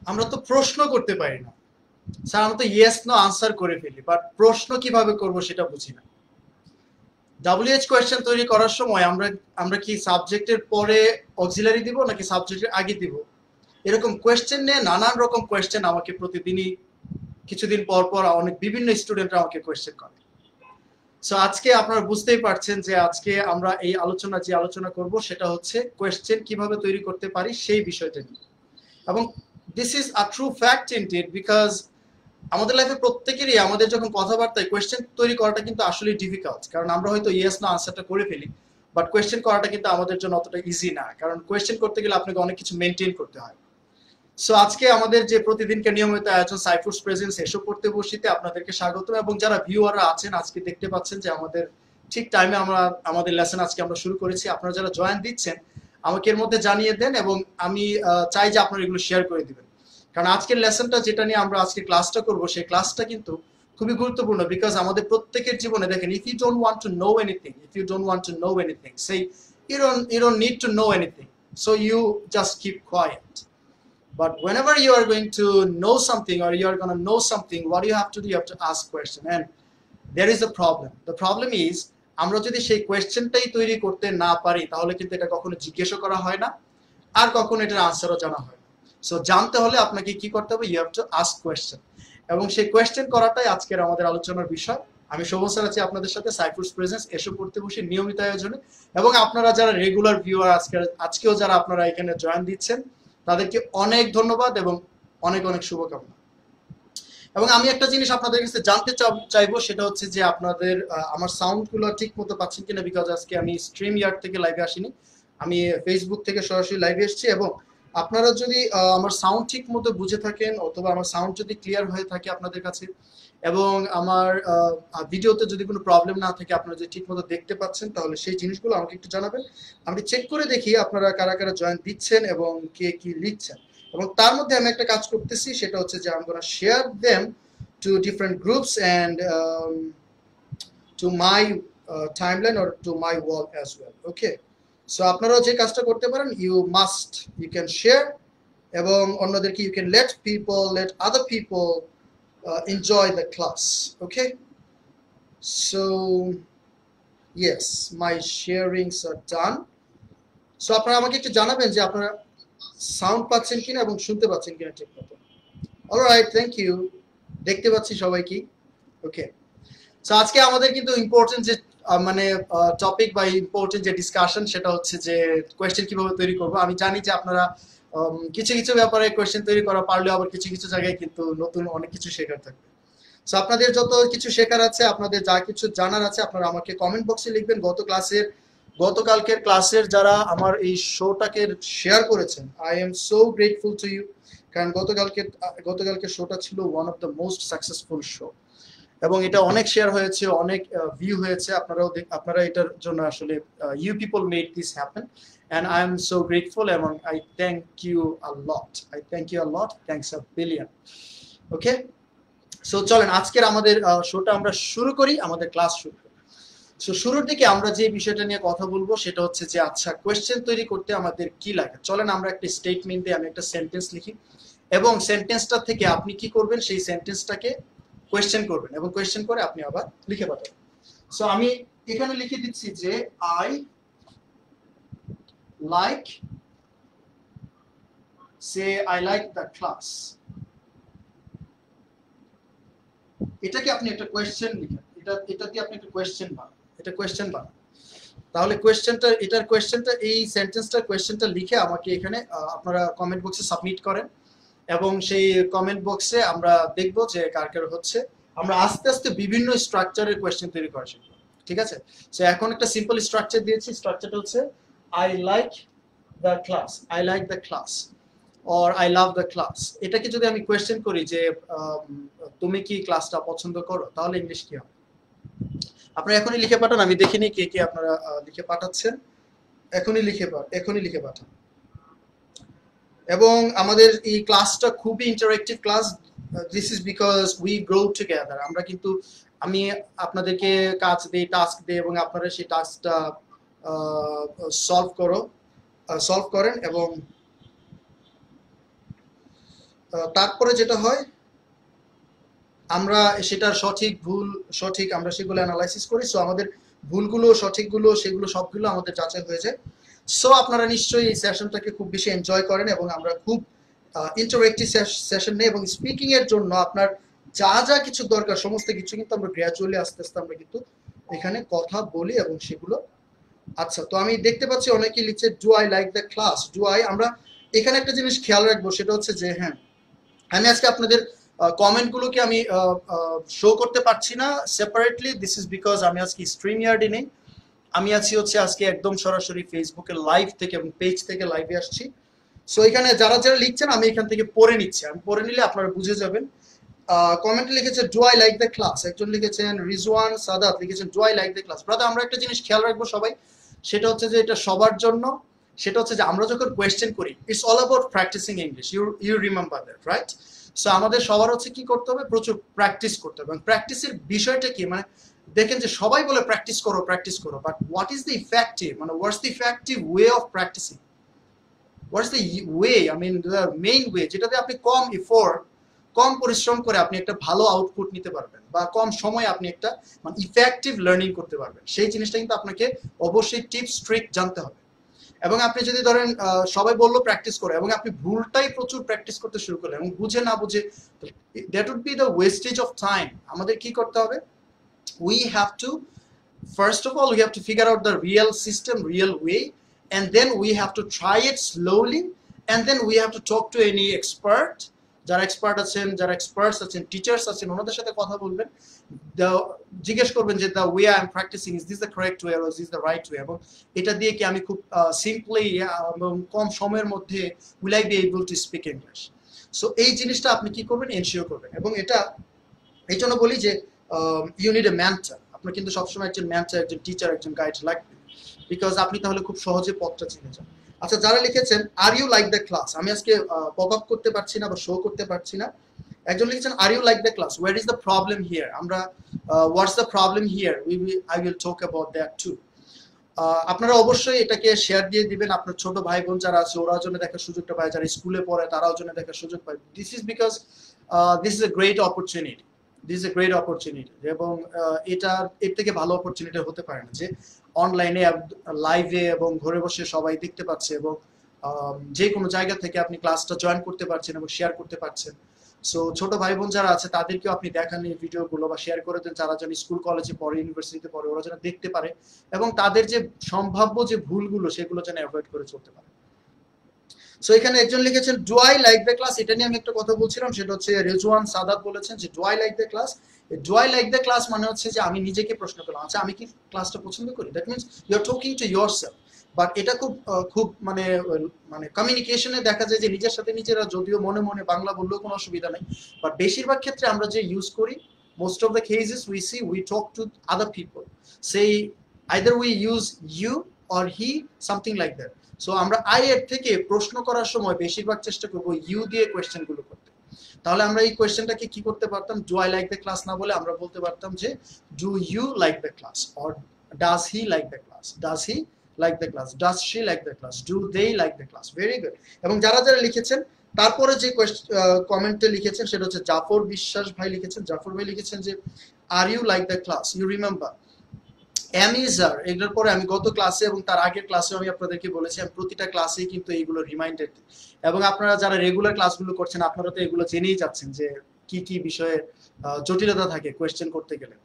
আমরা তো প্রশ্ন করতে পারি না স্যার, আমরা তো ইয়েস নো আনসার করে ফেলি, বাট প্রশ্ন কিভাবে করব সেটা বুঝি না। WH কোয়েশ্চেন তৈরি করার সময় আমরা আমরা কি সাবজেক্টের পরে অক্সিলারি দিব নাকি সাবজেক্টের আগে দিব, এরকম কোয়েশ্চেন নিয়ে নানান রকম কোয়েশ্চেন আমাকে প্রতিদিনই কিছুদিন পর পর অনেক বিভিন্ন স্টুডেন্টরা আমাকে কোয়েশ্চেন করে। সো আজকে আপনারা বুঝতেই পারছেন যে আজকে আমরা এই যে আলোচনা করব সেটা হচ্ছে কোয়েশ্চেন কিভাবে তৈরি করতে পারি সেই বিষয়টা নিয়ে। এবং this is a true fact indeed, because আমাদের লাইফে প্রত্যেকেরই আমাদের যখন কথাবার্তায় কোয়েশ্চেন তৈরি করাটা কিন্তু আসলে ডিফিকাল্ট, কারণ আমরা হয়তো ইয়েস না আনসারটা করে ফেলি, বাট কোয়েশ্চেন করাটা কিন্তু আমাদের জন্য অতটা ইজি না, কারণ কোয়েশ্চেন করতে গেলে আপনাকে অনেক কিছু মেনটেন করতে হয়। সো আজকে আমাদের যে প্রতিদিনকে নিয়মিত আয়োজন সাইফুরস প্রেজেন্স এসব করতে বসিতে আপনাদেরকে স্বাগত। এবং যারা ভিউয়াররা আছেন আজকে দেখতে পাচ্ছেন যে আমাদের ঠিক টাইমে আমরা আমাদের লেসন আজকে আমরা শুরু করেছি। আপনারা যারা জয়েন দিচ্ছেন আমাকে এর মধ্যে জানিয়ে দেন, এবং আমি চাই যে আপনারা এগুলো শেয়ার করে দিবেন, কারণ আজকের লেসনটা যেটা নিয়ে আমরা আজকে ক্লাসটা করব সেই ক্লাসটা কিন্তু খুবই গুরুত্বপূর্ণ। বিকজ আমাদের প্রত্যেকের জীবনে দেখেন, if you don't want to know anything, সেই you don't need to know anything, so you just keep quiet. But whenever you are going to know something or you are going to know something, what you have to do, you have to ask question. And there is a problem. The problem is আমরা যদি সেই কোয়েশ্চেনটাই তৈরি করতে না পারি তাহলে কিন্তু এটা কখনো জিজ্ঞেস করা হয় না, আর কখনো এটার আনসারও জানা হয় না। সো জানতে হলে আপনাকে কি করতে হবে, you have to ask question, এবং সেই কোয়েশ্চেন করাটাই আজকের আমাদের আলোচনার বিষয়। আমি শোভন স্যার আছি আপনাদের সাথে সাইফুরস প্রেজেন্স এসব করতে বসে নিয়মিত আয়োজনে। এবং আপনারা যারা রেগুলার ভিউয়ার আজকেও যারা আপনারা এখানে জয়েন দিচ্ছেন তাদেরকে অনেক ধন্যবাদ এবং অনেক অনেক শুভকামনা। এবং আমি একটা জিনিস আপনাদের কাছে জানতে চাইবো, সেটা হচ্ছে যে আপনাদের আমার সাউন্ডগুলো ঠিক মতো পাচ্ছেন কিনা, বিকজ আজকে আমি স্ট্রিম ইয়ার্ড থেকে লাইভে আসিনি, আমি ফেসবুক থেকে সরাসরি লাইভে এসেছি। এবং আপনারা যদি আমার সাউন্ড ঠিক মতো বুঝে থাকেন অথবা আমার সাউন্ড যদি ক্লিয়ার হয়ে থাকে আপনাদের কাছে, এবং আমার ভিডিওতে যদি কোনো প্রবলেম না থাকে, আপনারা যদি ঠিক মতো দেখতে পাচ্ছেন, তাহলে সেই জিনিসগুলো আমাকে একটু জানাবেন। আমি চেক করে দেখি আপনারা কারা কারা জয়েন দিচ্ছেন এবং কে কি লিখছেন। এবং তার মধ্যে আমি একটা কাজ করতেছি, সেটা হচ্ছে যে I'm gonna share them to different groups and to my timeline or to my wall as well. Okay, so আপনারাও যে কাজটা করতে পারেন, you can share, এবং অন্যদেরকে you can let other people enjoy the class. Okay, so yes, my sharings are done. So আপনারা আমাকে একটু জানাবেন যে আপনারা সাউন্ড পাচ্ছেন কিনা এবং শুনতে পাচ্ছেন কিনা ঠিক মতো। অলরাইট, থ্যাংক ইউ, দেখতে পাচ্ছি সবাই কি। ওকে, সো আজকে আমাদের কিন্তু ইম্পর্টেন্ট যে মানে টপিক বা ইম্পর্টেন্ট যে ডিসকাশন, সেটা হচ্ছে যে কোয়েশ্চেন কিভাবে তৈরি করব। আমি জানি যে আপনারা কিছু কিছু ব্যাপারে কোয়েশ্চেন তৈরি করা পারলেও আবার কিছু কিছু জায়গায় কিন্তু নতুন অনেক কিছু শেখার থাকবে। সো আপনাদের যত কিছু শেখার আছে, আপনাদের যা কিছু জানার আছে, আপনারা আমাকে কমেন্ট বক্সে লিখবেন। গতকালকের ক্লাসের যারা আমার এই শোটাকে শেয়ার করেছেন, I am so grateful to you, কারণ গতকালকে শোটা ছিল one of the most successful show, এবং এটা অনেক শেয়ার হয়েছে, অনেক ভিউ হয়েছে। আপনারা এটার জন্য আসলে you people made this happen, and I am so grateful, এবং I thank you a lot, thanks a billion. Okay, so চলেন আজকের আমাদের শোটা আমরা শুরু করি, আমাদের ক্লাস শুরু করি। সো শুরুর দিকে আমরা যে বিষয়টা নিয়ে কথা বলবো সেটা হচ্ছে যে আচ্ছা, কোয়েশ্চেন তৈরি করতে আমাদের কি লাগে। চলেন আমরা একটা স্টেটমেন্ট দিয়ে আমি একটা সেন্টেন্স লিখি, এবং সেন্টেন্সটা থেকে আপনি কি করবেন, সেই সেন্টেন্সটাকে কোয়েশ্চেন করবেন, এবং কোয়েশ্চেন করে আপনি আবার লিখে পাঠাবেন। সো আমি এখানে লিখে দিচ্ছি যে আই লাইক দ্য ক্লাস। এটাকে আপনি একটা কোয়েশ্চেন লিখেন, এটা দিয়ে আপনি একটা কোয়েশ্চেন বানান, তাহলে কোয়েশ্চেনটা এই সেন্টেন্সটার কোয়েশ্চেনটা লিখে আমাকে এখানে আপনারা কমেন্ট বক্সে সাবমিট করেন, এবং সেই কমেন্ট বক্সে আমরা দেখব যে কার কার হচ্ছে। আমরা আস্তে আস্তে বিভিন্ন স্ট্রাকচারের কোয়েশ্চেন তৈরি করা শিখব, ঠিক আছে। সো এখন একটা সিম্পল স্ট্রাকচার দিয়েছি, স্ট্রাকচারটা হচ্ছে I like the class or I love the class। এটাকে যদি আমি কোয়েশ্চেন করি যে তুমি কি ক্লাসটা পছন্দ করো, তাহলে ইংলিশ কি হবে? আপনারা এখনই লিখে পাঠান, আমি দেখিনি কে কে আপনারা লিখে পাঠাচ্ছেন। এখনই লিখে পাঠান। এবং আমাদের এই ক্লাসটা খুবই interactive class, this is because we grow together. আমরা কিন্তু আমি আপনাদেরকে কাজ দিই, টাস্ক দিই, এবং আপনারা সেই টাস্কটা সলভ করেন, এবং তারপরে যেটা হয় আমরা সেটার সঠিক ভুল সঠিক আমরা সেগুলো অ্যানালাইসিস করি। সো আমাদের ভুলগুলো সঠিকগুলো সেগুলো সবগুলো আমাদের যাচাই হয়ে যায়। সো আপনারা নিশ্চয়ই এই সেশনটাকে খুব বেশি এনজয় করেন এবং আমরা খুব ইন্টারেক্টিভ সেশন নেই এবং স্পিকিং এর জন্য আপনার যা যা কিছু দরকার সমস্ত কিছু কিন্তু আমরা গ্র্যাজুয়ালি আস্তে আস্তে আমরা কিন্তু এখানে কথা বলি এবং সেগুলো। আচ্ছা, তো আমি দেখতে পাচ্ছি অনেকেই লিখছে do I like the class, do I. আমরা এখানে একটা জিনিস খেয়াল রাখবো, সেটা হচ্ছে যে হ্যাঁ, আমি আজকে আপনাদের কমেন্টগুলোকে আমি শো করতে পারছি না সেপারেটলি। দিস ইজ বিকজ আমি আজকে স্ট্রিম ইয়ার্ডে নেই, আমি আছি হচ্ছে আজকে একদম সরাসরি ফেসবুকের লাইভ থেকে এবং পেজ থেকে লাইভে আসছি। সো এখানে যারা যারা লিখছেন আমি এখান থেকে পড়ে নিচ্ছি, আমি পড়ে নিলে আপনারা বুঝে যাবেন। কমেন্টে লিখেছে do I like the class, একজন লিখেছেন রিজওয়ান সাদাত লিখেছেন do I like the class. Brother, আমরা একটা জিনিস খেয়াল রাখবো সবাই, সেটা হচ্ছে যে এটা সবার জন্য, সেটা হচ্ছে যে আমরা যখন কোয়েশ্চেন করি it's all about practicing English, you remember that, right? So আমাদের সবার হচ্ছে কি করতে হবে, প্রচুর প্র্যাকটিস করতে হবে। এবং প্র্যাকটিসের বিষয়টা কি, মানে দেখেন যে সবাই বলে প্র্যাকটিস করো প্র্যাকটিস করো, but what is the effective, মানে what's the effective way of practising, what's the way, I mean the main way, যেটাতে আপনি কম এফোর্ট কম পরিশ্রম করে আপনি একটা ভালো আউটপুট নিতে পারবেন বা কম সময়ে আপনি একটা মানে ইফেক্টিভ লার্নিং করতে পারবেন। সেই জিনিসটা কিন্তু আপনাকে অবশ্যই টিপস ট্রিক জানতে হবে। এবং আপনি যদি ধরেন সবাই বললো প্র্যাকটিস করে এবং আপনি ভুলটাই প্রচুর প্র্যাকটিস করতে শুরু করলেন এবং বুঝে না বুঝে, that would be the wastage of time. আমাদের কি করতে হবে, we have to, first of all we have to figure out the real system, real way, and then we have to try it slowly, and then we have to talk to any expert, যারা expert আছেন, যারা experts আছেন, teachers আছেন, ওনাদের সাথে কথা বলবেন, জিজ্ঞেস করবেন যে the way I am practicing is this the correct way or is this the right way, এবং এটা দিয়ে কি আমি খুব সিম্পলি এবং কম সময়ের মধ্যে will I be able to speak English. So এই জিনিসটা আপনি কি করবেন, এনশিওর করবেন। এবং এটা এই জন্য বলি যে ইউ নিড এ মেন্টর, আপনার কিন্তু সবসময় একজন মেন্টর, একজন টিচার, একজন গাইড লাগবে, বিকজ আপনি তাহলে খুব সহজে পথটা চিনে যান। আচ্ছা, যারা লিখেছেন are you like the class, আমি আজকে পপ আপ করতে পারছি না বা শো করতে পারছি না। একজন লিখেছেন are you like the class, where is the problem here, আমরা what's the problem here, I will talk about that too. আপনারা অবশ্যই এটাকে শেয়ার দিয়ে দিবেন, আপনার ছোট ভাই বোন যারা আছে ওরাও জন্য দেখার সুযোগটা পায়, যারা স্কুলে পড়ে তারাও জন্য দেখার সুযোগ পায়। This is because this is a great opportunity, this is a great opportunity. এবং এর থেকে ভালো অপরচুনিটি হতে পারে না যে অনলাইনে লাইভে এবং ঘরে বসে সবাই দেখতে পাচ্ছে এবং যে কোনো জায়গা থেকে আপনি ক্লাসটা জয়েন করতে পারছেন এবং শেয়ার করতে পারছেন। সো ছোট ভাই বোন যারা আছে তাদেরকেও আপনি দেখান এই ভিডিওগুলো বা শেয়ার করে দেন, যারা যেন স্কুল কলেজে পড়ে, ইউনিভার্সিটিতে পড়ে, ওরা যেন দেখতে পারে এবং তাদের যে সম্ভাব্য যে ভুলগুলো সেগুলো যেন অ্যাভয়েড করে চলতে পারে। সো এখানে একজন লিখেছেন do I like the class, এটা নিয়ে আমি একটা কথা বলছিলাম, সেটা হচ্ছে রেজওয়ান সাদাত বলেছেন যে do I like the class. Do I like the class মানে হচ্ছে যে আমি নিজেকে প্রশ্ন করলাম, আচ্ছা আমি কি ক্লাসটা পছন্দ করি, that means you are talking to yourself. But এটা খুব খুব মানে মানে কমিউনিকেশনে দেখা যায় যে নিজের সাথে নিজেরা যদিও মনে মনে বাংলা বললেও কোনো অসুবিধা নেই, বাট বেশিরভাগ ক্ষেত্রে আমরা যে ইউজ করি, most of the cases we see we talk to other people, say either we use you or he, something like that. So আমরা আই এর থেকে প্রশ্ন করার সময় বেশিরভাগ চেষ্টা করবো ইউ দিয়ে কোয়েশ্চেন গুলো করতে। তাহলে আমরা এই কোয়েশ্চেনটাকে কি করতে পারতাম, do I like the class না বলে আমরা বলতে পারতাম যে do you like the class, or does he like the class, does he like the class, does she like the class, do they like the class. Very good. এবং যারা যারা লিখেছেন তারপরে যে কমেন্টে লিখেছেন সেটা হচ্ছে জাফর বিশ্বাস ভাই লিখেছেন, জাফর ভাই লিখেছেন যে are you like the class, you remember অ্যামিজার। এগুলোর পরে আমি গত ক্লাসে এবং তার আগের ক্লাসে আমি আপনাদেরকে বলেছি, আমি প্রতিটা ক্লাসেই কিন্তু এইগুলো রিমাইন্ডার দিই। এবং আপনারা যারা রেগুলার ক্লাসগুলো করছেন আপনারা তো এগুলো জেনেই যাচ্ছেন যে কি কি বিষয়ে জটিলতা থাকে কোয়েশ্চেন করতে গেলে।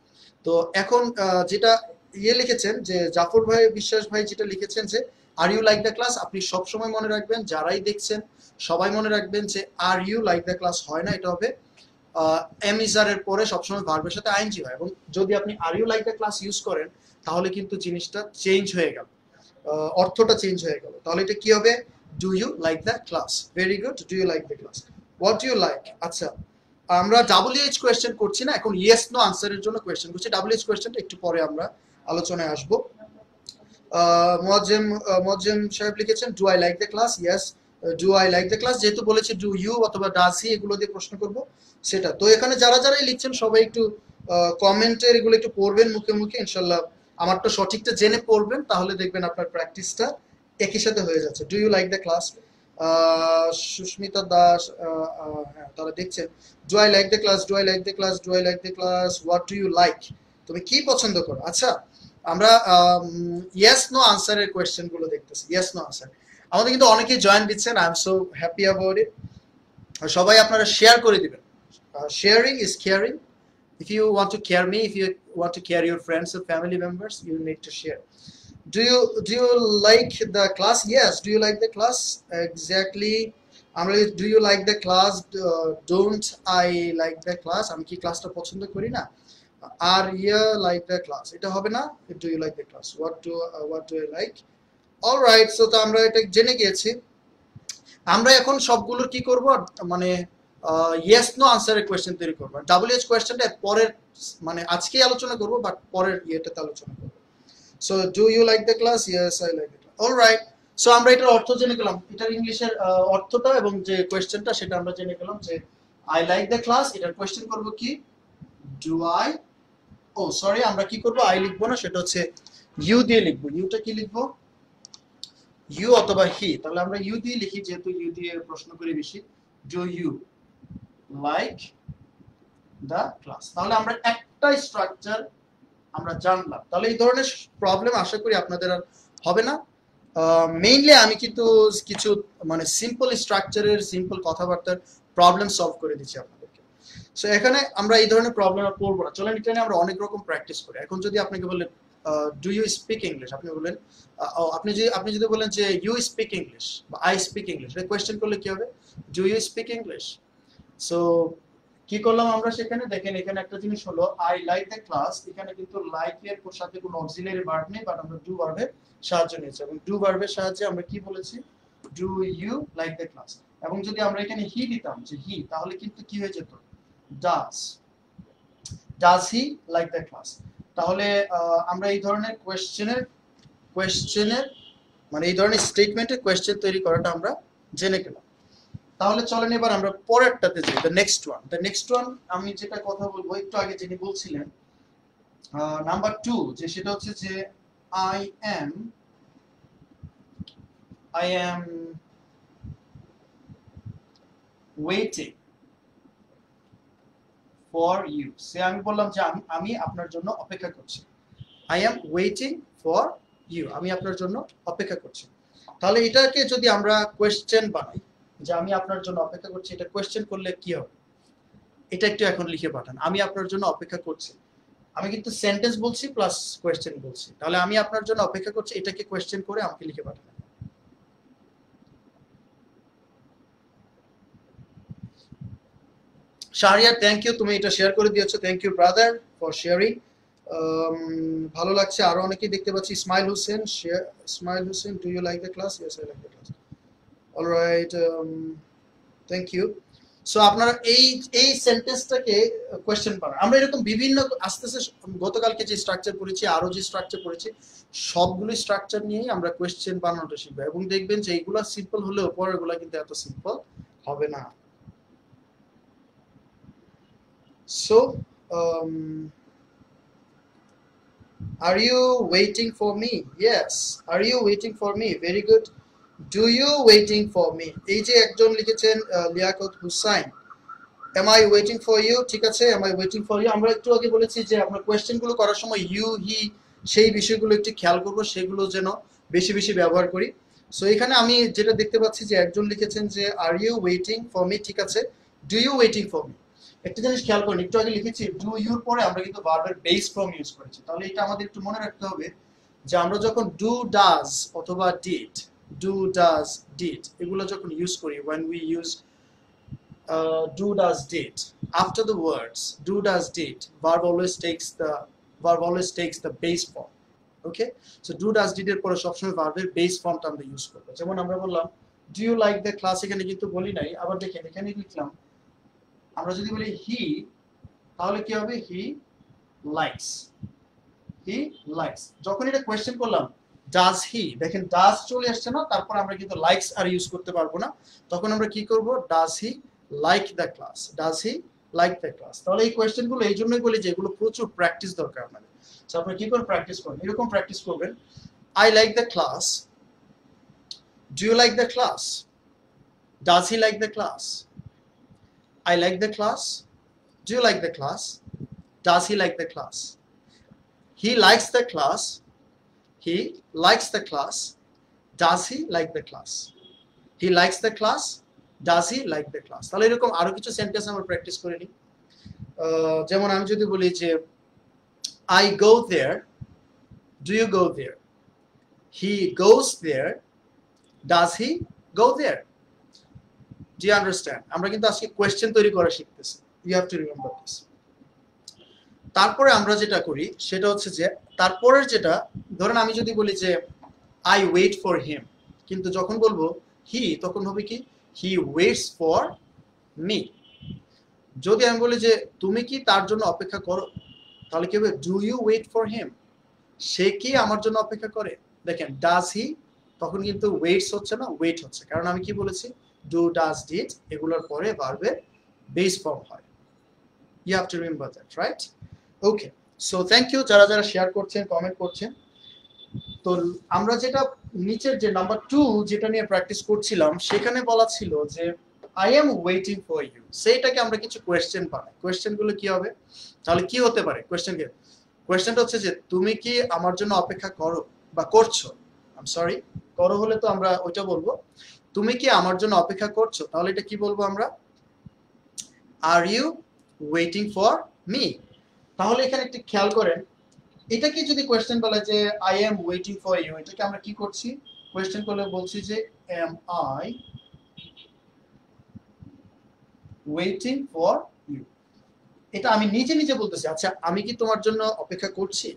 তো এখন যেটা লিখেছেন যে জাফর ভাই বিশ্বাস ভাই যেটা লিখেছেন যে are you like the class, আপনি সবসময় মনে রাখবেন, যারাই দেখছেন সবাই মনে রাখবেন যে are you like the class হয় না, এটা হবে এমিজারের পরে সবসময় ভার্বের সাথে আইএনজি হয়। এবং যদি আপনি are you like the class use করেন তাহলে কিন্তু জিনিসটা চেঞ্জ হয়ে গেল, অর্থটা চেঞ্জ হয়ে গেল। তাহলে এটা কি হবে, do you like the class. Very good, do you like the class, what do you like. আচ্ছা, আমরা ডাব্লিউএইচ কোয়েশ্চেন করছি না, এখন ইয়েস নো আনসারের জন্য কোয়েশ্চেন করছি। ডাব্লিউএইচ কোয়েশ্চেনটা একটু পরে আমরা আলোচনায় আসবো। মোয়াজ্জেম সাহেব লিখেছেন do I like the class, yes do I like the class, যেহেতু বলেছি ডু ইউ অথবা ডাজ হি এগুলো দিয়ে প্রশ্ন করব সেটা। তো এখানে যারা যারাই লিখছেন সবাই একটু কমেন্টের এগুলো একটু পড়বেন মুখে মুখে, ইনশাল্লাহ আমারটা সঠিকটা জেনে পড়বেন, তাহলে দেখবেন আপনার প্র্যাকটিসটা একই সাথে হয়ে যাচ্ছে। Do you like the class, Susmita Das, হ্যাঁ তারা দেখছেন। Do I like the class, do I like the class, do I like the class, what do you like, তুমি কি পছন্দ করো? আচ্ছা, আমরা ইয়েস নো আনসারের কোয়েশ্চেন গুলো দেখতেছি। ইয়েস নো আনসার আমাদের কিন্তু অনেকেই জয়েন দিচ্ছেন, I am so happy about it. সবাই আপনারা শেয়ার করে দিবেন, sharing is caring. if you want to care me, if you want to care your friends or family members, you need to share. Do you like the class? Yes, do you like the class? Exactly. Do you like the class? Don't I like the class? আমি কি ক্লাসটা পছন্দ করি না? Are you like the class? এটা হবে না, do you like the class? What do I like? All right, so তো আমরা এটা জেনে গিয়েছি। আমরা এখন সবগুলোর কি করব, মানে ইয়েস নো আনসারের কোয়েশ্চেন তৈরি করবো। WH কোয়েশ্চেনটা পরের, মানে আজকেই আলোচনা করবো, বাট পরের ইয়েটাতে আলোচনা করবো। So do you like the class? Yes I like the class. Alright, so আমরা এটার অর্থ জেনে গেলাম, এটার ইংলিশের অর্থটা এবং যে কোয়েশ্চেনটা সেটা আমরা জেনে গেলাম যে আই লাইক দ্য ক্লাস, এটার কোয়েশ্চেন করবো কি ডু আই, ও সরি আমরা কি করবো, আই লিখবো না, সেটা হচ্ছে ইউ দিয়ে লিখবো। ইউটা কি লিখবো, ইউ অথবা হি, তাহলে আমরা ইউ দিয়ে লিখি যেহেতু ইউ দিয়ে প্রশ্ন করি বেশি। Do you like the class, তাহলে আমরা একটা স্ট্রাকচার আমরা জানলাম। তাহলে এই ধরনের প্রবলেম আশা করি আপনাদের আর হবে না। মেইনলি আমি কিন্তু কিছু মানে সিম্পল স্ট্রাকচারের সিম্পল কথাবার্তার প্রবলেম সলভ করে দিচ্ছি আপনাদেরকে। সো এখানে আমরা এই ধরনের প্রবলেম আর করবো না। চলেন এটা নিয়ে আমরা অনেক রকম প্র্যাকটিস করি। এখন যদি আপনাকে বলেন ডু ইউ স্পিক ইংলিশ, আপনি বলেন আপনি যদি বলেন যে ইউ স্পিক ইংলিশ বা আই স্পিক ইংলিশ, এটা কোয়েশ্চেন করলে কি হবে, do you speak English. So কি করলাম আমরা সেখানে, দেখেন এখানে একটা জিনিস হলো আই লাইক দ্য ক্লাস, এখানে কিন্তু লাইক এর সাথে কোনো অক্সিলারি ভার্ব নেই, বাট আমরা ডু ভার্বের সাহায্য নিয়েছি, এবং ডু ভার্বের সাহায্যে আমরা কি বলেছি, do you like the class. এবং যদি আমরা এখানে হি দিতাম যে হি, তাহলে কিন্তু কি হয়ে যেত, does he like the class. তাহলে আমরা এই ধরনের কোয়েশ্চেনের মানে এই ধরনের স্টেটমেন্টের কোয়েশ্চেন তৈরি করাটা আমরা জেনে গেলাম। তাহলে চলেন এবার আমরা পরেরটাতে যাই, দ্য নেক্সট ওয়ান। আমি যেটা কথা বলবো একটু আগে যিনি বলছিলেন নাম্বার 2, যে সেটা হচ্ছে যে I am waiting for you. সে আমি বললাম যে আমি আপনার জন্য অপেক্ষা করছি। I am waiting for you, আমি আপনার জন্য অপেক্ষা করছি। তাহলে এটাকে যদি আমরা কোয়েশ্চেন বানাই যে আমি আপনার জন্য অপেক্ষা করছি, এটা কোয়েশ্চেন করলে কি হবে, এটা একটু এখন লিখে পাঠান। আমি আপনার জন্য অপেক্ষা করছি, আমি কিন্তু সেন্টেন্স বলছি প্লাস কোয়েশ্চেন বলছি। তাহলে আমি আপনার জন্য অপেক্ষা করছি, এটাকে কোয়েশ্চেন করে আমাকে লিখে পাঠান। শাহরিয়ার, থ্যাংক ইউ, তুমি এটা শেয়ার করে দিয়েছো, thank you brother for sharing. ভালো লাগছে। আরো অনেকেই দেখতে পাচ্ছি, Ismail Hossain, do you like the class? Yes I like the class. Alright, thank you. So আপনারা এই সেন্টেন্সটাকে কোয়েশ্চেন পাবেন। আমরা এরকম বিভিন্ন আস্তে আস্তে গতকালকে যে স্ট্রাকচার পড়েছি, আরো যে স্ট্রাকচার পড়েছি, সবগুলো স্ট্রাকচার নিয়েই আমরা কোয়েশ্চেন বানানোটা শিখবো, এবং দেখবেন যে এইগুলো সিম্পল হলেও পরেরগুলো কিন্তু এত সিম্পল হবে না। So are you waiting for me? Yes, are you waiting for me? Very good. Do you waiting for me? এই যে একজন লিখেছেন Liaquat Hussain, am I waiting for you? ঠিক আছে, am I waiting for you। আমরা একটু আগে বলেছি যে আমরা কোয়েশ্চেন গুলো করার সময় ইউ হি সেই বিষয়গুলো একটু খেয়াল করব, সেগুলো যেন বেশি বেশি ব্যবহার করি। সো এখানে আমি যেটা দেখতে পাচ্ছি যে একজন লিখেছেন যে are you waiting for me, ঠিক আছে, do you waiting for me. একটা জিনিস খেয়াল করুন, একটু আগে লিখেছি ডু ইউর পরে আমরা কিন্তু ভার্বের বেস ফর্ম ইউজ করেছি। তাহলে এটা আমাদের একটু মনে রাখতে হবে যে আমরা যখন ডু ডাজ অথবা ডিড, এগুলো যখন ইউজ করি, when we use do does did after the words do does did, verb always takes the base form. Okay, so do does did এর পরে সবসময় ভার্বের বেস ফর্মটা আমরা ইউজ করব। যেমন আমরা বললাম do you like the class, এখানে কিন্তু বলি নাই। আবার দেখেন এখানে লিখলাম, আমরা যদি বলি হি, তাহলে কি হবে, হি লাইকস। যখন এটা কোয়েশ্চেন করলাম ডাজ হি, দেখেন ডাজ চলে আসছে না, তারপর আমরা কিন্তু লাইকস আর ইউজ করতে পারবো না। তখন আমরা কি করব, does he like the class, তাহলে এই কোয়েশ্চেন গুলো এই জন্যই বলি যে এগুলো প্রচুর প্র্যাকটিস দরকার আপনাদের। সো আপনারা কি করে প্র্যাকটিস করেন, এরকম প্র্যাকটিস করবেন, I like the class, do you like the class, Does he like the class? I like the class. Do you like the class? Does he like the class? He likes the class. He likes the class. Does he like the class? He likes the class. Does he like the class? তাহলে এরকম আরো কিছু sentence আমরা practice করে নিই। যেমন আমি যদি বলি যে I go there. Do you go there? He goes there. Does he go there? Do you understand? আমরা কিন্তু আজকে কোয়েশ্চেন তৈরি করা শিখতেছি। You have to remember this. তারপরে আমরা যেটা করি সেটা হচ্ছে যে তারপরের যেটা ধরেন আমি যদি বলি যে I wait for him, কিন্তু যখন বলবো he তখন হবে কি he waits for me। যদি আমি বলি যে তুমি কি তার জন্য অপেক্ষা করো, তাহলে কি হবে do you wait for him? সে কি আমার জন্য অপেক্ষা করে? দেখেন does he তখন কিন্তু waits হচ্ছে না, wait হচ্ছে, কারণ আমি কি বলেছি do, does, did এগুলোর পরে ভার্বের বেস ফর্ম হয়। You have to remember that, right? Okay, so thank you যারা যারা শেয়ার করছেন, কমেন্ট করছেন। তো আমরা যেটা নিচের যে নাম্বার 2 যেটা নিয়ে প্র্যাকটিস করছিলাম সেখানে বলা ছিল যে I am waiting for you, সেইটাকে আমরা কিছু কোয়েশ্চেন বানাই। কোয়েশ্চেনগুলো কি হবে? তাহলে কি হতে পারে কোয়েশ্চেনটা হচ্ছে যে তুমি কি আমার জন্য অপেক্ষা করো বা করছো? আই সরি, করো হলে তো আমরা ওইটা বলবো। তুমি কি আমার জন্য অপেক্ষা করছো, তাহলে এটা কি বলবো আমরা? Are you waiting for me? তাহলে এখানে একটু খেয়াল করেন, এটাকে যদি কোয়েশ্চেন বলা যে I am waiting for you, এটাকে আমরা কি করছি? কোয়েশ্চেন করলে বলছি যে am I waiting for you? এটা আমি নিজে নিজে বলতেছি, আচ্ছা আমি কি তোমার জন্য অপেক্ষা করছি?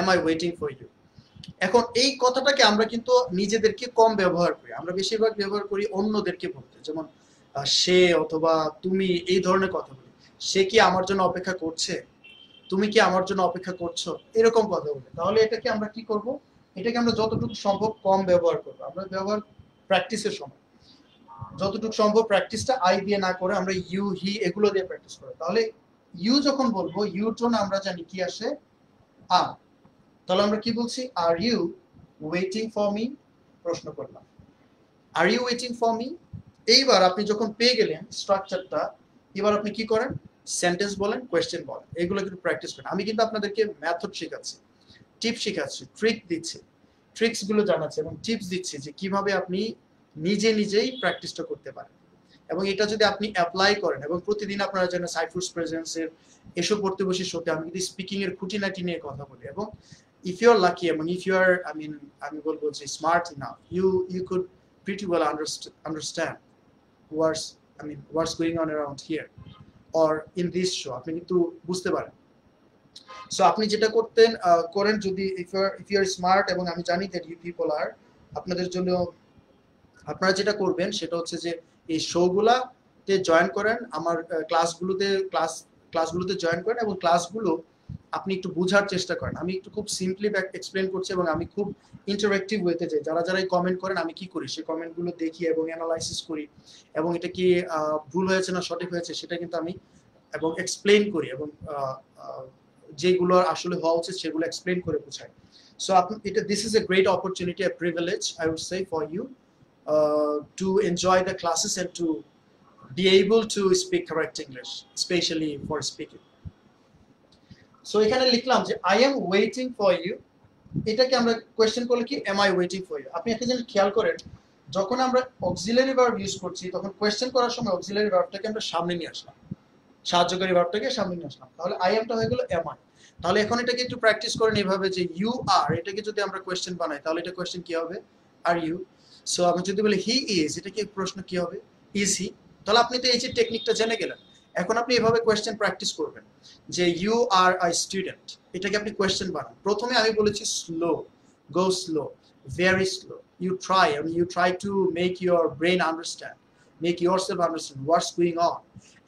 am I waiting for you? এখন এই কথাটাকে আমরা কিন্তু নিজেদেরকে কম ব্যবহার করি, আমরা বেশিরভাগ ব্যবহার করি অন্যদেরকে বলতে, যেমন সে অথবা তুমি, এই ধরনের কথা বলি। সে কি আমার জন্য অপেক্ষা করছে? তুমি কি আমার জন্য অপেক্ষা করছো? এরকম কথা বলি। তাহলে এটাকে আমরা কি করব? এটাকে আমরা যতটুকু সম্ভব কম ব্যবহার করব। আমরা ব্যবহার প্র্যাকটিসের সময় যতটুকু সম্ভব প্র্যাকটিসটা আই দিয়ে না করে আমরা ইউ, হি এগুলো দিয়ে প্র্যাকটিস করব। তাহলে ইউ যখন বলবো, ইউর জন্য আমরা জানি কি আসে? আর। তাহলে আমরা কি বলছি? Are you waiting for me? প্রশ্ন করলাম, are you waiting for me? এইবার আপনি যখন পেয়ে গেলেন স্ট্রাকচারটা, এবার আপনি কি করেন? সেন্টেন্স বলেন, কোয়েশ্চেন বলেন, এগুলো কিন্তু প্র্যাকটিস করেন। আমি কিন্তু আপনাদেরকে মেথড শেখাচ্ছি, টিপ শেখাচ্ছি, ট্রিক দিচ্ছি, ট্রিক্স গুলো জানাচ্ছি এবং টিপস দিচ্ছি যে কিভাবে আপনি নিজে নিজেই প্র্যাকটিসটা করতে পারেন। এবং এটা যদি আপনি অ্যাপ্লাই করেন এবং প্রতিদিন আপনারা যেন সাইফুস প্রেজেন্সের এসো পড়তে বসে শোতে আমি যদি স্পিকিং এর খুঁটিনাটি নিয়ে কথা বলি, এবং if you are lucky, এবং if you are, আমি বলবো যে smart enough, you could pretty well understand what's going on around here or in this show, আপনি কিন্তু বুঝতে পারেন। সো আপনি যেটা করেন যদি if you are smart, এবং আমি জানি that you people are, আপনাদের জন্য আপনারা যেটা করবেন সেটা হচ্ছে যে এই শোগুলাতে জয়েন করেন, আমার ক্লাসগুলোতে জয়েন করেন এবং ক্লাসগুলো আপনি একটু বোঝার চেষ্টা করেন। আমি একটু খুব সিম্পলি এক্সপ্লেন করছি এবং আমি খুব ইন্টারঅ্যাক্টিভ ওয়েতে যাই। যারা যারাই কমেন্ট করেন আমি কি করি, সেই কমেন্টগুলো দেখি এবং অ্যানালাইসিস করি এবং এটা কি ভুল হয়েছে না সঠিক হয়েছে সেটা কিন্তু আমি এবং এক্সপ্লেন করি এবং যেগুলো আসলে হওয়া উচিত সেগুলো এক্সপ্লেন করে বোঝাই। সো আপনি এটা, this is a great opportunity, a privilege I would say for you to enjoy the classes and to be able to speak correct English, especially for speaking. So এখানে লিখলাম যে I am waiting for you, এটাকে আমরা question করলে কি am I waiting for you? আপনি একটা জিনিস খেয়াল করেন, যখন আমরা অক্সিলারি ভার্ব ইউজ করছি তখন কোয়েশ্চেন করার সময় অক্সিলারি ভার্বটাকে আমরা সামনে নিয়ে আসলাম, সাহায্যকারী ভার্বটাকে সামনে নিয়ে আসলাম, তাহলে I am টা হয়ে গেল am I। তাহলে এখন এটাকে একটু প্র্যাকটিস করেন এইভাবে যে you are, এটাকে যদি আমরা কোয়েশ্চেন বানাই তাহলে এটা কোয়েশ্চেন কি হবে? Are you? সো আমি যদি বলি হি ইজ, এটা কি প্রশ্ন কি হবে? Is he? তাহলে আপনি তো এই যে টেকনিকটা জেনে গেলেন। এখন আপনি এভাবে কোয়েশ্চেন প্র্যাকটিস করবেন যে ইউ আর আ স্টুডেন্ট, এটাকে আপনি কোয়েশ্চেন বানান। প্রথমে আমি বলেছি slow, go slow, very slow, you try to make your brain understand, make yourself understand what's going on,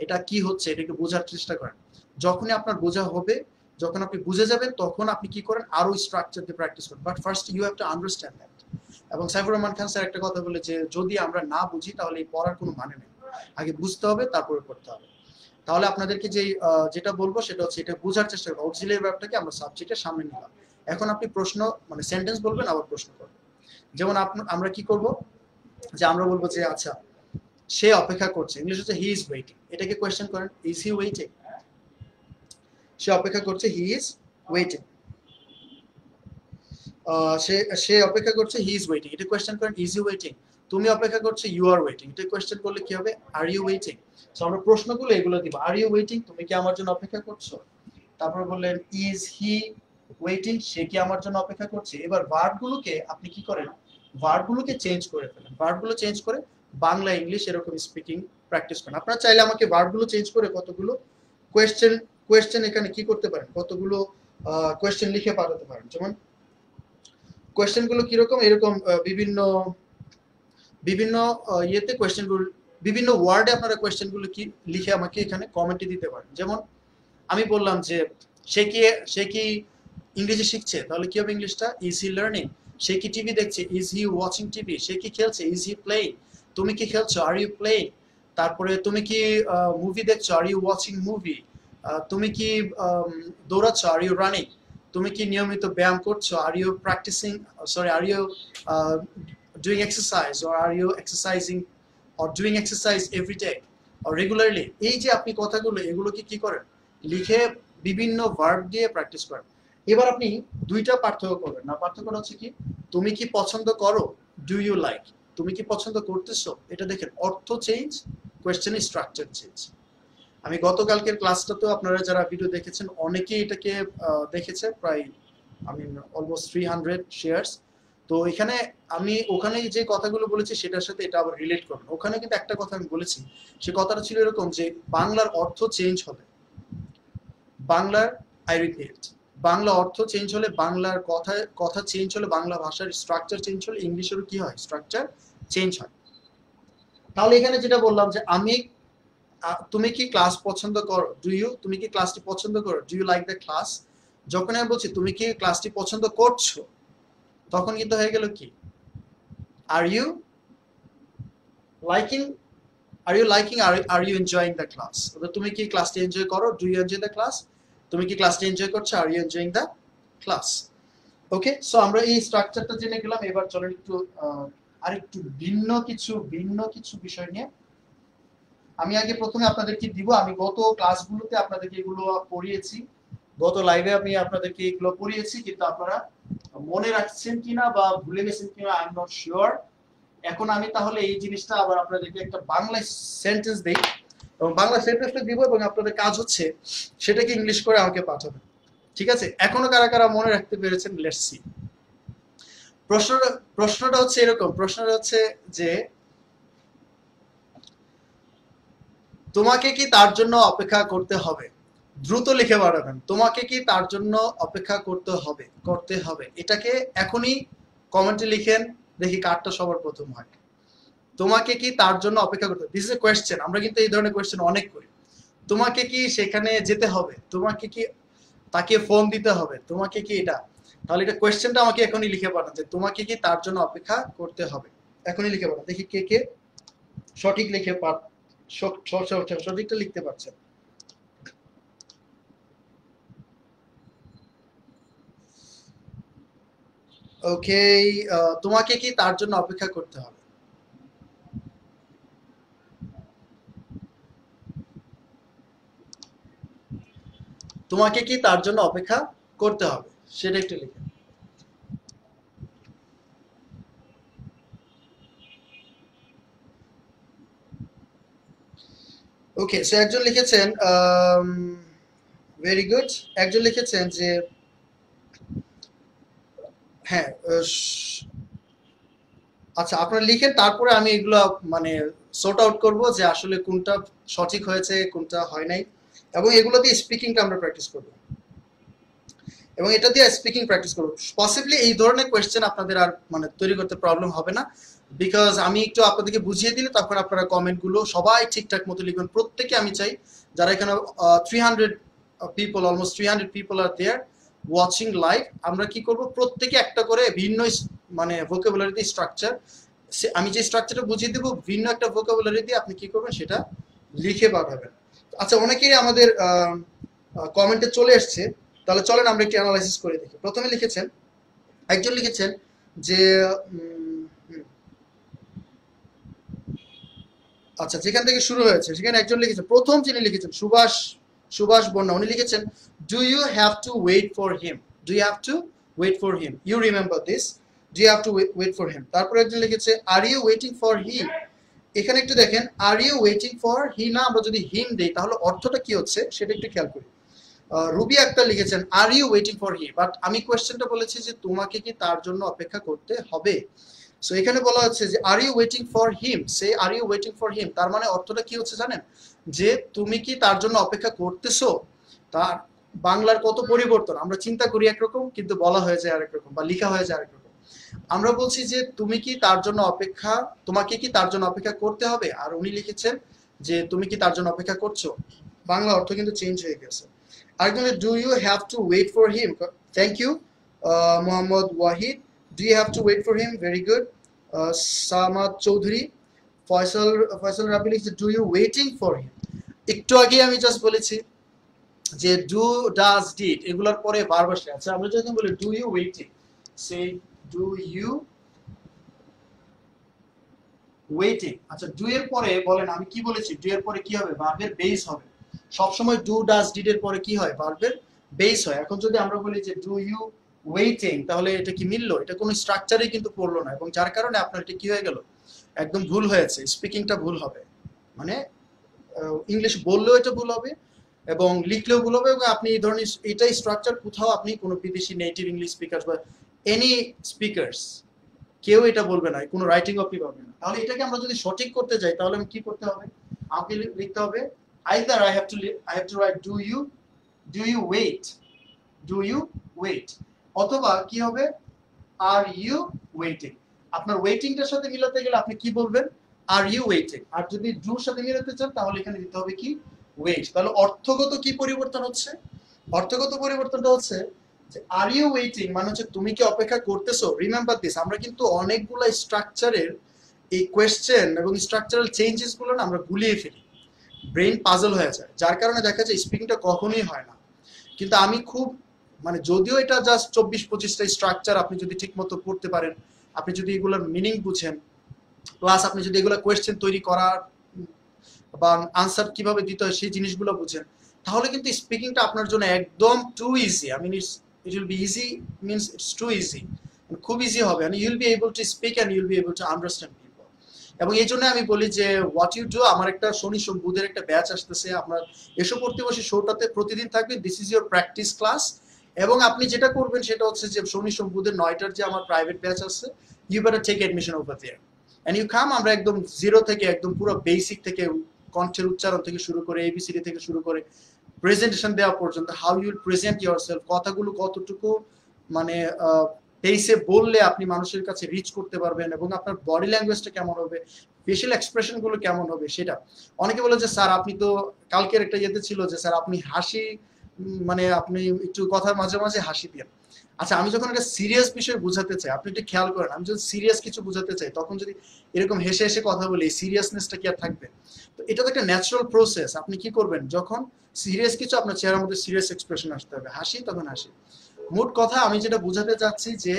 এটা কি হচ্ছে এটা একটু বোঝার চেষ্টা করেন। যখনই আপনার বোঝা হবে, যখন আপনি বুঝে যাবেন তখন আপনি কি করেন? আরো স্ট্রাকচার দিয়ে প্র্যাকটিস করেন, but first you have to understand that. এবং সাইফুর রহমান খান স্যার একটা কথা বলে যে যদি আমরা না বুঝি তাহলে এই পড়ার কোনো মানে নেই, আগে বুঝতে হবে তারপরে পড়তে হবে। তাহলে আপনাদেরকে যেটা বলবো সেটা হচ্ছে এটা বোঝার চেষ্টা করবো, অক্সিলারি ভার্বটাকে আমরা সাবজেক্টের সামনে নিলাম। এখন আপনি প্রশ্ন সেন্টেন্স বলবেন, আবার প্রশ্ন করবেন। যেমন আমরা কি করব যে আমরা বলবো যে আচ্ছা সে অপেক্ষা করছে, ইংলিশ হচ্ছে হি ইজ ওয়েটিং। এটাকে কোয়েশ্চেন করেন, ইজ হি ওয়েটিং? সে অপেক্ষা করছে, হি ইজ ওয়েটিং। সে সে অপেক্ষা করছে, হি ইজ ওয়েটিং। এটা কোয়েশ্চেন করেন, ইজ হি ওয়েটিং? তুমি অপেক্ষা করছো, ইউ আর ওয়েটিং। এটা কোয়েশ্চেন করলে কি হবে, আর ইউ ওয়েটিং? সো আমরা প্রশ্নগুলো এগুলো দিব, আর ইউ ওয়েটিং, তুমি কি আমার জন্য অপেক্ষা করছো? তারপর বললেন ইজ হি ওয়েটিং, সে কি আমার জন্য অপেক্ষা করছে? এবার ভার্বগুলোকে আপনি কি করেন, ভার্বগুলোকে চেঞ্জ করে ফেলেন। ভার্বগুলো চেঞ্জ করে বাংলা ইংলিশ এরকম স্পিকিং প্র্যাকটিস করেন। আপনারা চাইলে আমাকে ভার্বগুলো চেঞ্জ করে কতগুলো কোয়েশ্চেন কোয়েশ্চেন এখানে কি করতে পারেন, কতগুলো কোয়েশ্চেন লিখে পাঠাতে পারেন। যেমন কোয়েশ্চেনগুলো কিরকম, এরকম বিভিন্ন বিভিন্ন ইয়েতে কোয়েশ্চেনগুলো, বিভিন্ন ওয়ার্ডে আপনারা কোয়েশ্চেনগুলো কি লিখে আমাকে এখানে কমেন্টে দিতে পারেন। যেমন আমি বললাম যে সে কি ইংরেজি শিখছে, তাহলে কি হবে ইংলিশটা, ইজ হি লার্নিং? সে কি টিভি দেখছে, ইজ হি ওয়াচিং টিভি? সে কি খেলছে, ইজ হি প্লেইং? তুমি কি খেলছো, আর ইউ প্লেইং? তারপরে তুমি কি মুভি দেখছো, আর ইউ ওয়াচিং মুভি? তুমি কি দৌড়াচ্ছ, আর ইউ রানিং? তুমি কি নিয়মিত ব্যায়াম করছো, are you practicing, sorry, are you doing exercise, or are you exercising or doing exercise every day or regularly? এই যে আপনি কথাগুলো এগুলোকে কি করেন, লিখে বিভিন্ন ভার্ব দিয়ে প্র্যাকটিস করেন। এবার আপনি দুইটা পার্থক্য করবেন না, পার্থক্যটা হচ্ছে কি, তুমি কি পছন্দ করো, ডু ইউ লাইক? তুমি কি পছন্দ করতেছো, এটা দেখেন অর্থ চেঞ্জ, কোয়েশ্চেনের স্ট্রাকচার চেঞ্জ। আমি গতকালকের ক্লাসটাতেও আপনারা যারা ভিডিও দেখেছেন অনেকেই এটাকে দেখেছে, প্রায় আমি অলমোস্ট 300 শেয়ার্স। তো এখানে আমি ওখানে যে কথাগুলো বলেছি সেটার সাথে এটা আবার রিলেট করবেন। ওখানে কিন্তু একটা কথা আমি বলেছি, সে কথাটা ছিল এরকম যে বাংলার অর্থ চেঞ্জ হলে, বাংলার, আই রিপিট, বাংলা অর্থ চেঞ্জ হলে, বাংলার কথা চেঞ্জ হলে, বাংলা ভাষার স্ট্রাকচার চেঞ্জ হলে, ইংলিশেরও কি হয়, স্ট্রাকচার চেঞ্জ হয়। তাহলে এখানে যেটা বললাম যে আমি, তুমি কি ক্লাস পছন্দ করো, ডু ইউ? তুমি কি ক্লাসটি পছন্দ করো, do you like the class? যখন আমি বলছি তুমি কি ক্লাসটি পছন্দ করছো, তখন কিন্তু হয়ে গেল কি, are you liking, are you liking, are you enjoying the class? তুমি কি ক্লাসটি এনজয় করো, do you enjoy the class? তুমি কি ক্লাসটি এনজয় করছো, are you enjoying the class? Okay, so আমরা এই স্ট্রাকচারটা জেনে গেলাম। এবার চলেন একটু আরেকটু ভিন্ন কিছু বিষয় নিয়ে আমি আগে প্রথমে আপনাদেরকে দিব। আমি গত ক্লাসগুলোতে আপনাদেরকে এগুলো পড়িয়েছি, গত লাইভে আমি আপনাদেরকে এগুলো পড়িয়েছি, কিন্তু আপনারা মনে রাখছেন কিনা বা ভুলে গেছেন কিনা আই এম নট শিওর। এখন আমি তাহলে এই জিনিসটা আবার আপনাদেরকে একটা বাংলা সেন্টেন্স দেই, এবং বাংলা সেন্টেন্সটা দিব, এবং আপনাদের কাজ হচ্ছে সেটাকে ইংলিশ করে আমাকে পাঠাবেন। ঠিক আছে, এখনো কারা কারা মনে রাখতে পেরেছেন, লেটস সি। প্রশ্নটা হচ্ছে এরকম, প্রশ্নটা হচ্ছে যে তোমাকে কি তার জন্য অপেক্ষা করতে হবে? দ্রুত লিখে পাঠাবেন, তোমাকে কি তার জন্য অপেক্ষা করতে হবে। এটাকে এখনই কমেন্টে লিখেন, দেখি কারটা সবার প্রথম হয়। তোমাকে কি তার জন্য অপেক্ষা করতে হবে, দিস ইজ এ কোয়েশ্চেন। আমরা কিন্তু এই ধরনের কোয়েশ্চেন অনেক করি। তোমাকে কি সেখানে যেতে হবে, তোমাকে কি তাকে ফোন দিতে হবে, তোমাকে কি এটা, তাহলে এটা কোয়েশ্চেনটা আমাকে এখনই লিখে পাঠান যে তোমাকে কি তার জন্য অপেক্ষা করতে হবে। এখনই লিখে পাঠান, দেখি কে কে সঠিক লিখে সঠিকটা লিখতে পারছেন। ওকে, তোমাকে কি তার জন্য অপেক্ষা করতে হবে? তোমাকে কি তার জন্য অপেক্ষা করতে হবে, সেটা একটু লিখে। ওকে, সো একজন লিখেছেন, ভেরি গুড, একজন লিখেছেন যে হ্যাঁ, আচ্ছা আপনারা লিখেন, তারপরে আমি এগুলো মানে সর্ট আউট করব যে আসলে কোনটা সঠিক হয়েছে কোনটা হয় নাই, এবং এগুলো দিয়ে স্পিকিংটা আমরা প্র্যাকটিস করব, এবং এটা দিয়ে স্পিকিং প্র্যাকটিস করব। পসিবলি এই ধরনের কোয়েশ্চেন আপনাদের আর মানে তৈরি করতে প্রবলেম হবে না, বিকজ আমি একটু আপনাদেরকে বুঝিয়ে দিলে তখন আপনারা কমেন্টগুলো সবাই ঠিকঠাক মতো লিখবেন। প্রত্যেকে আমি চাই যারা এখানে 300 পিপল, অলমোস্ট 300 পিপল আর দেয়ার ওয়াচিং লাইভ, আমরা কি করব, প্রত্যেকে একটা করে ভিন্ন মানে ভোকাবুলারি স্ট্রাকচার, আমি যে স্ট্রাকচারটা বুঝিয়ে দেবো ভিন্ন একটা ভোকাবুলারি দিয়ে আপনি কি করবেন সেটা লিখে পাঠাবেন। আচ্ছা, অনেকেই আমাদের কমেন্টে চলে এসছে, তাহলে চলেন আমরা একটু অ্যানালাইসিস করে দেখি। প্রথমে লিখেছেন, একজন লিখেছেন যে আচ্ছা, যেখান থেকে শুরু হয়েছে সেখানে একজন লিখেছেন, প্রথম যিনি লিখেছেন সুভাষ বন্যা, উনি লিখেছেন do you have to wait for him, do you have to wait for him, you remember this, do you have to wait for him. তারপরে একজন লিখেছে are you waiting for he. এখানে একটু দেখেন, are you waiting for he না আমরা যদি হিম দেই তাহলে অর্থটা কি হচ্ছে সেটা একটু খেয়াল করি। রুবি আক্তার লিখেছেন are you waiting for he, but আমি কোয়েশ্চেনটা বলেছি যে তোমাকে কি তার জন্য অপেক্ষা করতে হবে। সো এখানে বলা হচ্ছে যে are you waiting for him, সে are you waiting for him, তার মানে অর্থটা কি হচ্ছে জানেন, যে তুমি কি তার জন্য অপেক্ষা করতেছো। তার বাংলার কত পরিবর্তন, আমরা চিন্তা করি একরকম কিন্তু বলা হয়ে যায় আরেক রকম বা লেখা হয়ে যায় আরেক রকম। আমরা বলছি যে তুমি কি তার জন্য অপেক্ষা, তোমাকে কি তার জন্য অপেক্ষা করতে হবে, আর উনি লিখেছেন যে তুমি কি তার জন্য অপেক্ষা করছো। বাংলা অর্থ কিন্তু চেঞ্জ হয়ে গেছে। আরেকজন, do you have to wait for him, thank you Mohammad Wahid, do you have to wait for him, very good. Samad Chowdhury, Faisal Rabi লিখছে do you waiting for him. একটু আগে আমি জাস্ট বলেছি যে ডু ডাজ ডিড এগুলোর পরে ভার্ব আসে। আচ্ছা আমরা যখন বলি ডু ইউ ওয়েটিং, সে ডু ইউ ওয়েটিং। আচ্ছা ডু এর পরে বলেন আমি কি বলেছি, ডু এর পরে কি হবে, ভার্বের বেস হবে। সবসময় ডু ডাজ ডিড এর পরে কি হয়, ভার্বের বেস হয়। এখন যদি আমরা বলি যে ডু ইউ ওয়েটিং, তাহলে এটা কি মিললো, এটা কোনো স্ট্রাকচারে কিন্তু পড়লো না, এবং যার কারণে আপনার এটা কি হয়ে গেল, একদম ভুল হয়েছে, স্পিকিংটা ভুল হবে। মানে ইংলিশ বললেও এটা ভুল হবে এবং লিখলেও ভুল হবে, এবং আপনি এই ধরনের এটাই স্ট্রাকচার কোথাও আপনি কোনো বিদেশি নেটিভ ইংলিশ স্পিকার বা এনি স্পিকার্স কেউ এটা বলবে না, কোনো রাইটিং আপনি পাবেন না। তাহলে এটাকে আমরা যদি সঠিক করতে যাই তাহলে আমি কি করতে হবে, আমাকে লিখতে হবে either I have to write do you wait, অথবা কি হবে আর ইউ ওয়েটিং। আপনার ওয়েটিংটার সাথে মিলাতে গেলে আপনি কি বলবেন, আর ইউ ওয়েটিং। আর যদি ডুর সাথে মিলাতে চান তাহলে এখানে দিতে হবে কি ওয়েট। তাহলে অর্থগত কি পরিবর্তন হচ্ছে, অর্থগত পরিবর্তনটা হচ্ছে যে আর ইউ ওয়েটিং মানে হচ্ছে তুমি কি অপেক্ষা করতেছো। রিমেম্বার দিস, আমরা কিন্তু অনেকগুলা স্ট্রাকচারের এই কোয়েশ্চেন এবং স্ট্রাকচারাল চেঞ্জেস গুলো না আমরা গুলিয়ে ফেলি, ব্রেন পাজল হয়ে যায়, যার কারণে দেখা যায় স্পিকিংটা কখনোই হয় না। কিন্তু আমি খুব মানে যদিও এটা জাস্ট 24-25টা স্ট্রাকচার, আপনি যদি ঠিক মতো পড়তে পারেন, আপনি যদি এগুলোর মিনিং বুঝেন, প্লাস আপনি যদি এগুলো কোয়েশ্চেন তৈরি করার বা আনসার কিভাবে দিতে হয় সেই জিনিসগুলো বুঝেন, তাহলে কিন্তু স্পিকিংটা আপনার জন্য একদম too easy. I mean it will be easy, means it's too easy, খুব ইজি হবে, and you will be able to speak and you will be able to understand people. এবং এই জন্য আমি বলি যে হোয়াট ইউ ডু, আমার একটা শনি বুধের একটা ব্যাচ আসতেছে, আপনার এসো পড়তে বসে শোটাতে প্রতিদিন থাকবে, this is your practice class. এবং আপনি যেটা করবেন সেটা হচ্ছে যে শনি বুধের 9টার যে আমার প্রাইভেট ব্যাচ আছে, you better take admission over there and you come. আমরা একদম জিরো থেকে একদম পুরো বেসিক থেকে কণ্ঠের উচ্চারণ থেকে শুরু করে এবিসিডি থেকে শুরু করে প্রেজেন্টেশন দেওয়া পর্যন্ত, how you will present yourself, কথাগুলো কতটুকু মানে পেসে বললে আপনি মানুষের কাছে রিচ করতে পারবেন, এবং আপনার বডি ল্যাঙ্গুয়েজটা কেমন হবে, ফেশিয়াল এক্সপ্রেশন গুলো কেমন হবে সেটা। অনেকে বলে যে স্যার আপনি তো কালকের একটা ইয়েতে ছিল যে স্যার আপনি হাসি মানে আপনি একটু কথার মাঝে মাঝে হাসি দেন। আচ্ছা আমি যখন একটা সিরিয়াস বিষয় বুঝাতে চাই, আপনি একটু খেয়াল করেন, আমি যদি সিরিয়াস কিছু বুঝাতে চাই তখন যদি এরকম হেসে হেসে কথা বলি, সিরিয়াসনেসটা কি আর থাকবে? তো এটা তো একটা ন্যাচারাল প্রসেস। আপনি কি করবেন, যখন সিরিয়াস কিছু আপনার চেহারার মধ্যে সিরিয়াস এক্সপ্রেশন আসতে হবে, হাসি তখন হাসি। মোট কথা আমি যেটা বুঝাতে চাচ্ছি যে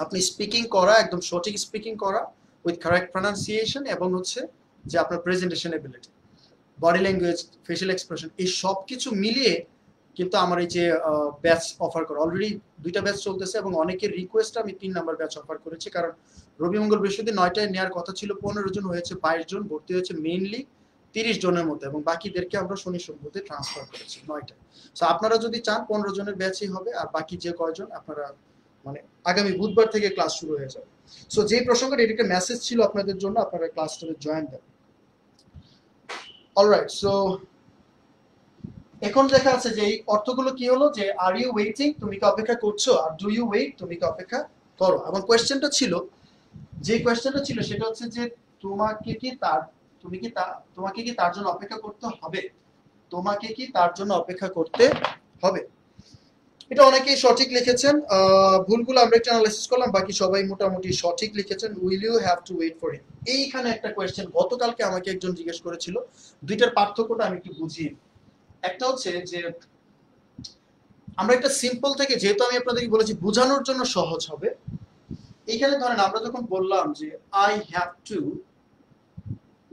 আপনি স্পিকিং করা, একদম সঠিক স্পিকিং করা উইথ কারেক্ট প্রনাউন্সিয়েশন, এবং হচ্ছে যে আপনার presentation ability, body language, facial expression, এই সব কিছু মিলিয়ে কিন্তু আমার এই যে ব্যাচ অফার করা, অলরেডি 2টা ব্যাচ চলতেছে, এবং অনেকের রিকোয়েস্ট আমি 3 নাম্বার ব্যাচ অফার করেছি, কারণ রবি মঙ্গল বৃহস্পতি 9টায় নেওয়ার কথা ছিল, 15 জন হয়েছে, 22 জন ভর্তি হয়েছে মেইনলি 30 জনের মধ্যে, এবং বাকিদেরকে আমরা শনি সোমবারে ট্রান্সফার করেছি 9টায়। সো আপনারা যদি চান 15 জনের ব্যাচই হবে, আর বাকি যে কয়জন আপনারা মানে আগামী বুধবার থেকে ক্লাস শুরু হয়ে যাবে। সো যে প্রসঙ্গটা, এটা একটা মেসেজ ছিল আপনাদের জন্য, আপনারা ক্লাসটাতে জয়েন দেন। অলরাইট, সো এখন দেখা আছে যে এই অর্থগুলো কি হলো, যে আর ইউ ওয়েটিং তুমি কি অপেক্ষা করছো, আর ডু ইউ ওয়েট তুমি কি অপেক্ষা করো। এবং কোয়েশ্চেনটা ছিল, যে কোয়েশ্চেনটা ছিল সেটা হচ্ছে যে তোমাকে কি তার জন্য অপেক্ষা করতে হবে, তোমাকে কি তার জন্য অপেক্ষা করতে হবে। এটা অনেকেই সঠিক লিখেছেন, ভুলগুলো আমরা একটু অ্যানালাইসিস করলাম, বাকি সবাই মোটামুটি সঠিক লিখেছেন। Will you have to wait for him, এইখানে একটা কোয়েশ্চেন গতকালকে আমাকে একজন জিজ্ঞেস করেছিল, দুইটার পার্থক্যটা আমি একটু বুঝি। একটা হচ্ছে যে আমরা একটা সিম্পল থেকে, যেহেতু আমি আপনাদেরকে বলেছি বোঝানোর জন্য সহজ হবে, এইখানে ধরেন আমরা যখন বললাম যে I have to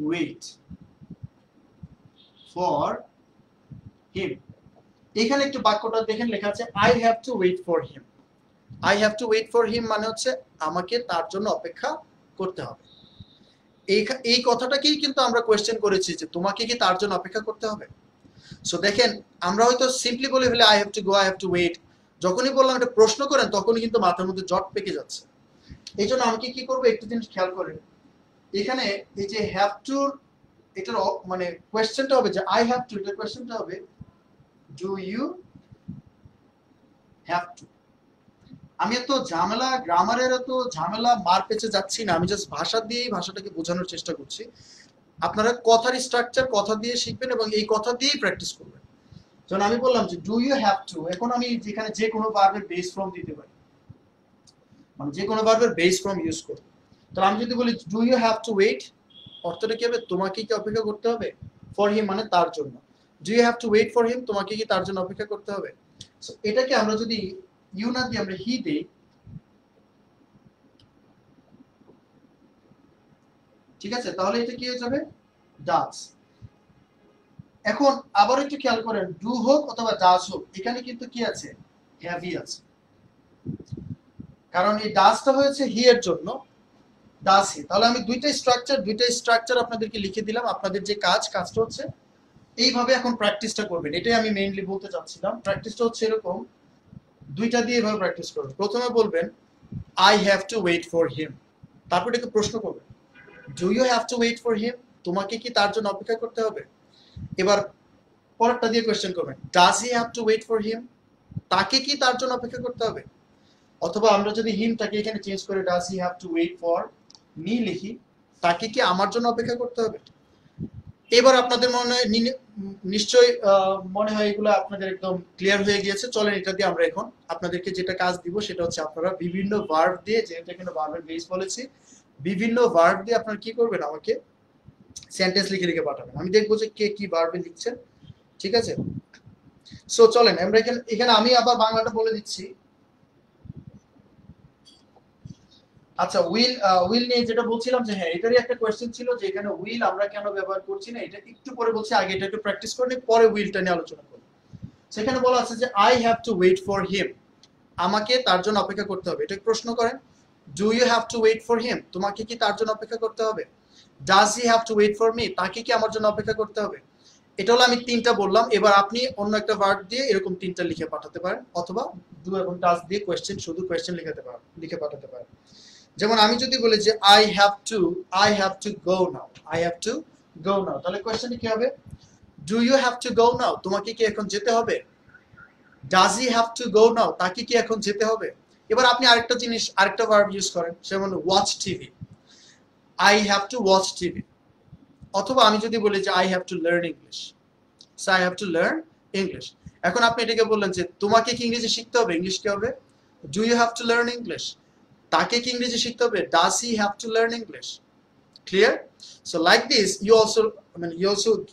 wait for him. এখানে একটু বাক্যটা দেখেন লেখা আছে I have to wait for him. I have to wait for him মানে হচ্ছে আমাকে তার জন্য অপেক্ষা করতে হবে। এই কথাটাকেই কিন্তু আমরা কোয়েশ্চেন করেছি যে তোমাকে কি তার জন্য অপেক্ষা করতে হবে। সো দেখেন আমরা হয়তো সিম্পলি বলে ফেলে I have to go, I have to wait, যখনই বললাম একটা প্রশ্ন করেন তখনই কিন্তু মাথার মধ্যে জট পেকে যাচ্ছে। এই জন্য আমাকে কি করবো একটু জিনিস খেয়াল করেন, এখানে এই যে হ্যাভ টু এটার মানে কোয়েশ্চেনটা হবে যে আই হ্যাভ টু, এটার কোয়েশ্চেনটা হবে ডু ইউ হ্যাভ টু। আমি এত ঝামেলা গ্রামারের এত ঝামেলা মার পেছে যাচ্ছি না, আমি জাস্ট ভাষা দিয়েই ভাষাটাকে বোঝানোর চেষ্টা করছি। আপনারা কথার স্ট্রাকচার কথা দিয়ে শিখবেন এবং এই কথা দিয়েই প্র্যাকটিস করবেন। যেমন আমি বললাম যে ডু ইউ হ্যাভ টু, এখন আমি যেখানে যে কোনো ভার্বের বেস ফর্ম দিতে পারি, মানে যে কোনো ভার্বের বেস ফর্ম ইউজ করব। তাহলে আমি যদি বলি do you have to wait, অর্থটা কি হবে তোমাকে কি অপেক্ষা করতে হবে, ফর হিম মানে তার জন্য। Do you have to wait for him, তোমাকে কি তার জন্য অপেক্ষা করতে হবে। সো এটাকে আমরা যদি ইউ না দিয়ে আমরা হি দেই, ঠিক আছে, তাহলে এটা কি হয়ে যাবে ডাজ। এখন আবার একটু খেয়াল করেন ডু হোক অথবা ডাজ হোক এখানে কিন্তু কি আছে হ্যাভই আছে, কারণ এই ডাজটা হয়েছে হি এর জন্য, ডাজ হি। তাহলে আমি দুইটা স্ট্রাকচার আপনাদেরকে লিখে দিলাম। আপনাদের যে কাজটা হচ্ছে এইভাবে এখন প্র্যাকটিসটা করবেন, এটাই আমি মেইনলি বলতে চাচ্ছিলাম। প্র্যাকটিসটা হচ্ছে এরকম, দুইটা দিয়ে এভাবে প্র্যাকটিস করবেন। প্রথমে বলবেন I have to wait for him, তারপর এটাকে প্রশ্ন করবেন do you have to wait for him, তোমাকে কি তার জন্য অপেক্ষা করতে হবে। এবার পরেরটা দিয়ে কোয়েশ্চেন করবেন does he have to wait for him, তাকে কি তার জন্য অপেক্ষা করতে হবে। অথবা আমরা যদি হিমটাকে এখানে চেঞ্জ করে does he have to wait for me লিখি, তাকে কি আমার জন্য অপেক্ষা করতে হবে। এবার আপনাদের মনে হয় নিশ্চয়ই মনে হয় এগুলো আপনাদের একদম ক্লিয়ার হয়ে গিয়েছে। চলেন এটা দিয়ে আমরা এখন আপনাদেরকে যেটা কাজ দিব সেটা হচ্ছে আপনারা বিভিন্ন ভার্ব দিয়ে, যেহেতু এখানে ভার্বের বেস বলেছি, বিভিন্ন ভার্ব দিয়ে আপনারা কি করবেন আমাকে সেন্টেন্স লিখে লিখে পাঠাবেন। আমি দেখবো যে কে কি ভার্বে লিখছেন, ঠিক আছে। সো চলেন আমরা এখানে আমি আবার বাংলাটা বলে দিচ্ছি। আচ্ছা উইল নিয়ে যেটা বলছিলাম যে হ্যাঁ এটারই একটা কোয়েশ্চেন ছিল যে এখানে উইল আমরা কেন ব্যবহার করছি না, এটা একটু পরে বলছি, আগে এটা একটু প্র্যাকটিস করে নিই, পরে উইলটা নিয়ে আলোচনা করব। সেখানে বলা আছে যে I have to wait for him, আমাকে তার জন্য অপেক্ষা করতে হবে। এটা প্রশ্ন করেন do you have to wait for him, তোমাকে কি তার জন্য অপেক্ষা করতে হবে। Does he have to wait for me, তাকে কি আমার জন্য অপেক্ষা করতে হবে। এটা হলো আমি তিনটা বললাম। এবার আপনি অন্য একটা ভার্ব দিয়ে এরকম তিনটা লিখে পাঠাতে পারেন, অথবা ডু এবং ডাজ দিয়ে কোয়েশ্চেন, শুধু কোয়েশ্চেন লিখে পাঠাতে পারেন। যেমন আমি যদি বলি যে I have to go now, I have to go now, তাহলে কোয়েশ্চেনটা কি হবে do you have to go now, তোমাকে কি এখন যেতে হবে। Does he have to go now, তাকে কি এখন যেতে হবে। এবার আপনি আরেকটা জিনিস, আরেকটা ভার্ব ইউজ করেন, যেমন watch TV, I have to watch TV. অথবা আমি যদি বলি যে I have to learn English, so I have to learn English. এখন আপনি এটাকে বললেন যে তোমাকে কি ইংরেজি শিখতে হবে, ইংলিশ কি হবে do you have to learn English, তাকে কি ইংরেজি শিখতে হবে does he have to learn English. Clear? So like this you also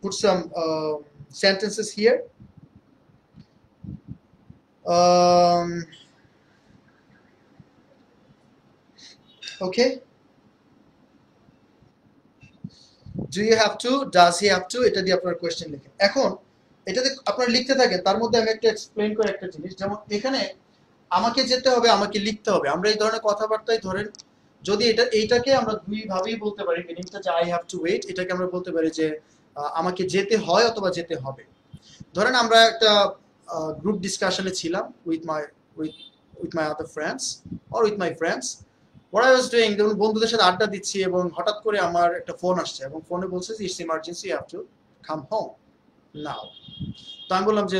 put some sentences here. Okay, do you have to, does he have to, এটা দিয়ে আপনার question লিখেন। এখন এটাতে আপনারা লিখতে থাকেন, তার মধ্যে আমি একটা এক্সপ্লেইন করে একটা জিনিস, যেমন এখানে আমাকে যেতে হবে, আমাকে লিখতে হবে, আমরা এই ধরনের কথাবার্তায় ধরেন যদি এইটাকে আমরা দুই ভাবেই বলতে পারি, মিনিংটা যে আই হ্যাভ টু ওয়েট, এটাকে আমরা বলতে পারি যে আমাকে যেতে হয় অথবা যেতে হবে। ধরেন আমরা একটা গ্রুপ ডিসকাশনে ছিলাম with my other friends or with my friends, what I was doing, যেমন বন্ধুদের সাথে আড্ডা দিচ্ছি এবং হঠাৎ করে আমার একটা ফোন আসছে এবং ফোনে বলছে যে it's emergency, you have to come home now. তো আমি বললাম যে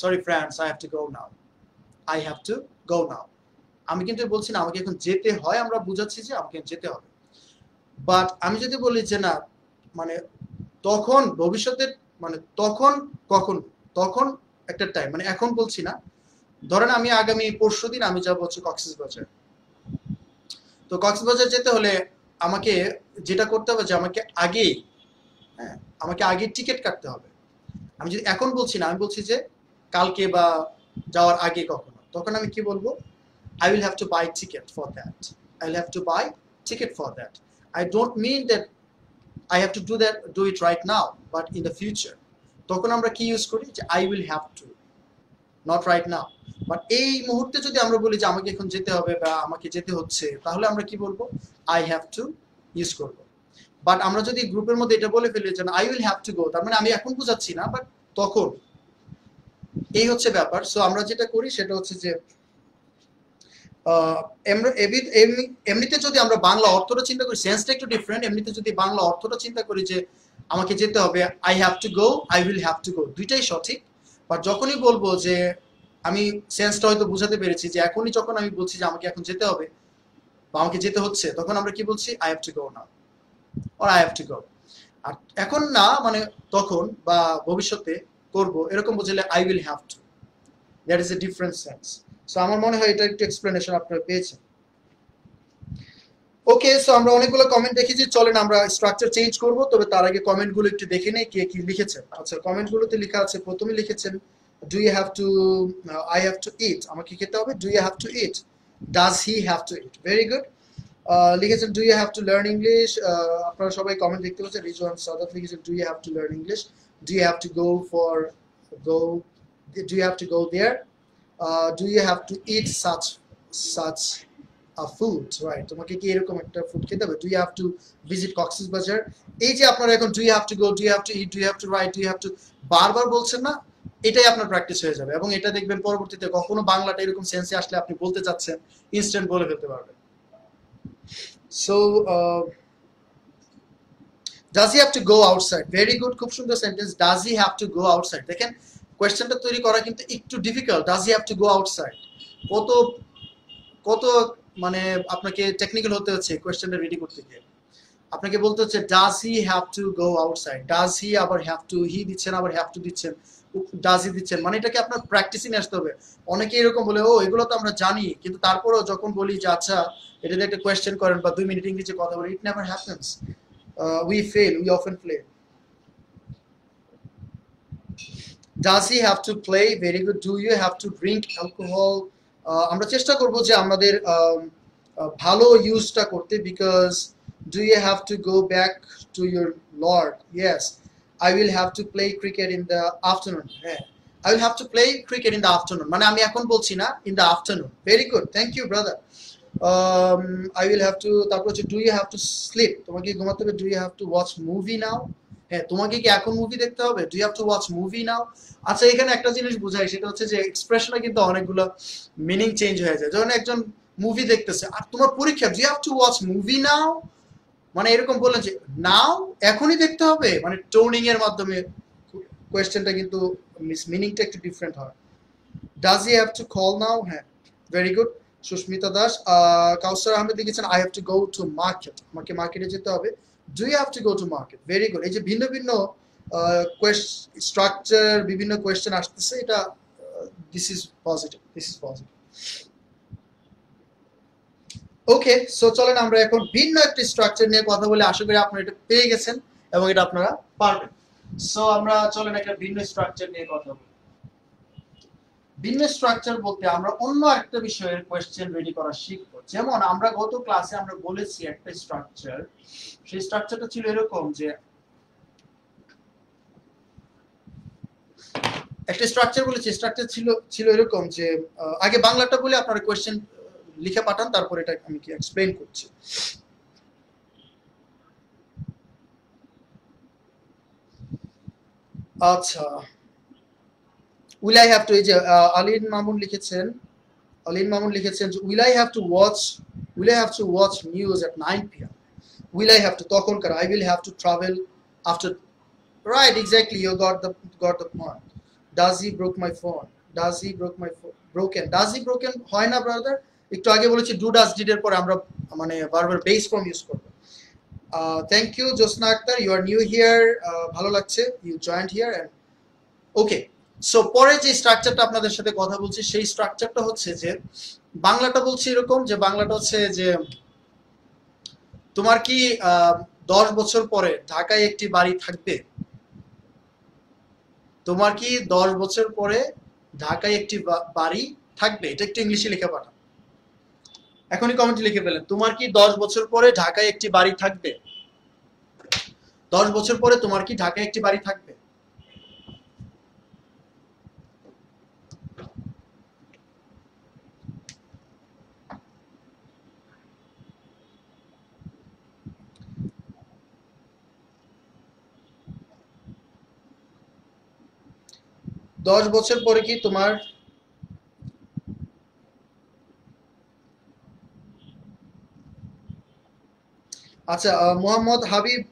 sorry friends, I have to go now, I have to go now. আমি কিন্তু বলছি না আমাকে এখন যেতে হয়, আমরা বুঝাচ্ছি যে আমাকে যেতে হবে। বাট আমি যদি বলি যে না, মানে তখন ভবিষ্যতের, মানে তখন কখন, তখন একটা টাইম, মানে এখন বলছি না। ধরেন আমি আগামী পরশুদিন আমি যাবো হচ্ছে কক্সবাজার। তো কক্সবাজার যেতে হলে আমাকে যেটা করতে হবে যে আমাকে আগেই, হ্যাঁ আমাকে আগে টিকিট কাটতে হবে। আমি যদি এখন বলছি না, আমি বলছি যে কালকে বা যাওয়ার আগে কখনো, তখন আমি কি বলবো I will have to buy ticket for that. I will have to buy ticket for that. I don't mean that I have to do it right now, but in the future. তখন আমরা কি use করি যে I will have to, not right now. But এই মুহূর্তে যদি আমরা বলি যে আমাকে এখন যেতে হবে বা আমাকে যেতে হচ্ছে, তাহলে আমরা কি বলবো? I have to ইউজ করব। বাট আমরা যদি গ্রুপের মধ্যে এটা বলে ফেলি যে I will have to go, তার মানে আমি এখন বুঝাচ্ছি না, বাট তখন। এই হচ্ছে ব্যাপার। সো আমরা যেটা করি সেটা হচ্ছে যে এমনিতে যদি আমরা বাংলা অর্থটা চিন্তা করি, সেন্সটা একটু ডিফারেন্ট। এমনিতে যদি বাংলা অর্থটা চিন্তা করি যে আমাকে যেতে হবে, I have to go, I will have to গো, দুইটাই সঠিক। বাট যখনই বলবো যে আমি সেন্সটা হয়তো বুঝাতে পেরেছি যে এখনই যখন আমি বলছি যে আমাকে এখন যেতে হবে বা আমাকে যেতে হচ্ছে, তখন আমরা কি বলছি? I have to go now, or I have to go. আর এখন না মানে তখন বা ভবিষ্যতে করব, এরকম বুঝলে I will have to. That is a different sense. So আমার মনে হয় এটা একটু এক্সপ্লেনেশন আপনারা পেয়েছেন। ওকে, সো আমরা অনেকগুলো কমেন্ট দেখেছি, চলেন আমরা স্ট্রাকচার চেঞ্জ করব। তবে তার আগে কমেন্টগুলো একটু দেখে নেই কে কি লিখেছেন। আচ্ছা, কমেন্টগুলোতে লেখা আছে, প্রথমে লিখেছেন do you have to, I have to eat, আমাকে খেতে হবে। Do you have to eat, does he have to eat. Very good. লিখেছেন do you have to learn English. আপনারা সবাই কমেন্ট দেখতে পাচ্ছেন। রিজওয়ান সাদাত লিখেছেন do you have to learn English, do you have to go for go, do you have to go there, do you have to eat such a food, right? তোমাকে কি এরকম একটা food খেতে হবে? Do you have to visit Cox's Bazar. এই যে আপনারা এখন do you have to go, do you have to eat, do you have to write, do you have to বারবার বলছেন না, এটাই আপনার প্র্যাকটিস হয়ে যাবে। এবং এটা দেখবেন পরবর্তীতে কখনো বাংলাটা এরকম সেন্সে আসলে আপনি বলতে চাচ্ছেন, ইনস্ট্যান্ট বলে ফেলতে পারবেন। So does he have to go outside, very good, খুব সুন্দর sentence. Does he have to go outside. দেখেন কোয়েশ্চেনটা তৈরি করা কিন্তু একটু difficult. Does he have to go outside, কত কত মানে আপনাকে টেকনিক্যাল হতে হচ্ছে কোয়েশ্চেনটা রেডি করতে গিয়ে। আপনাকে বলতে হচ্ছে does he have to go outside, does he আবার হ্যাভ টু, হি দিচ্ছেন আবার হ্যাভ টু দিচ্ছেন, ডাজ হি দিচ্ছেন, মানে এটাকে আপনার প্র্যাকটিসিং আসতে হবে। অনেকে এরকম বলে ও এগুলো তো আমরা জানি, কিন্তু তারপরেও যখন বলি যে আচ্ছা এটাতে একটা কোয়েশ্চেন করেন বা 2 মিনিট ইংরেজি কথা বলি, it never happens. We fail, we often play. Does he have to play, very good. Do you have to drink alcohol. আমরা চেষ্টা করব যে আমাদের ভালো ইউজটা করতে, because do you have to go back to your lord, yes. I will have to play cricket in the afternoon, হ্যাঁ I will have to play cricket in the afternoon, মানে আমি এখন বলছি না, in the afternoon. Very good, thank you brother. I will have to, তারপর হচ্ছে do you have to sleep, তোমাকে ঘুমাতে হবে। Do you have to watch movie now, হ্যাঁ তোমাকে কি এখন মুভি দেখতে হবে? Do you have to watch movie now. আচ্ছা, এখানে একটা জিনিস বুঝাই, সেটা হচ্ছে যে এক্সপ্রেশনে কিন্তু অনেকগুলো মিনিং চেঞ্জ হয়ে যায়। যখন একজন মুভি দেখতেছে আর তোমার পরীক্ষা, do you have to watch movie now, মানে এরকম বললেন যে নাও, এখনই দেখতে হবে, মানে টোনিং এর মাধ্যমে কোয়েশ্চেনটা কিন্তু মিনিংটা একটু ডিফারেন্ট হয়। Does he have to call now, হ্যাঁ ভেরি গুড। সুস্মিতা দাস, কাউসার আহমেদ লিখেছেন I have to go to market, আমাকে মার্কেটে যেতে হবে। Do you have to go to market, very good. এই যে ভিন্ন ভিন্ন স্ট্রাকচার, বিভিন্ন কোয়েশ্চেন আসতেছে, এটা this is positive, this is positive. Okay, so চলেন আমরা এখন ভিন্ন একটি স্ট্রাকচার নিয়ে কথা বলে, আশা করি আপনারা এটা পেয়ে গেছেন এবং এটা আপনারা পারবেন। সো আমরা চলেন একটা ভিন্ন স্ট্রাকচার নিয়ে কথা বলি। ভিন্ন স্ট্রাকচার বলতে আমরা অন্য একটা বিষয়ের কোয়েশ্চেন রেডি করা শিখবো। যেমন আমরা গত ক্লাসে আমরা বলেছি একটা স্ট্রাকচার, সেই স্ট্রাকচারটা ছিল এরকম যে একটা স্ট্রাকচার বলেছি, স্ট্রাকচার ছিল এরকম যে আগে বাংলাটা বলে আপনারা কোয়েশ্চেন লিখে পাঠান, তারপর এটা আমি কি এক্সপ্লেইন করছি। আচ্ছা, উইল আই হ্যাভ টু, এই যে আলিন মামুন লিখেছেন, will I have to watch news at 9 PM, will I have to তখনকার, I will have to travel after, right, exactly, you got the point. Does he broke my phone, does he broke my phone, broken, does he broken হয় না brother, একটু আগে বলেছি do does did এর পরে আমরা মানে বারবার বেস ফর্ম ইউজ করব। Thank you Josna Akter, you are new here, ভালো লাগছে, you joined here. And okay, so পরে যে স্ট্রাকচারটা আপনাদের সাথে কথা বলছি, সেই স্ট্রাকচারটা হচ্ছে যে বাংলাটা বলছি এরকম যে বাংলাটা হচ্ছে যে তোমার কি 10 বছর পরে ঢাকায় একটি বাড়ি থাকবে? তোমার কি 10 বছর পরে ঢাকায় একটি বাড়ি থাকবে? এটা একটু ইংলিশে লিখে পাঠান। এখনই কমেন্টে লিখে ফেলেন, তোমার কি 10 বছর পরে ঢাকায় একটি বাড়ি থাকবে? 10 বছর পরে তোমার কি ঢাকায় একটি বাড়ি থাকবে? দশ বছর পরে কি তোমার আচ্ছা, মোহাম্মদ হাবিব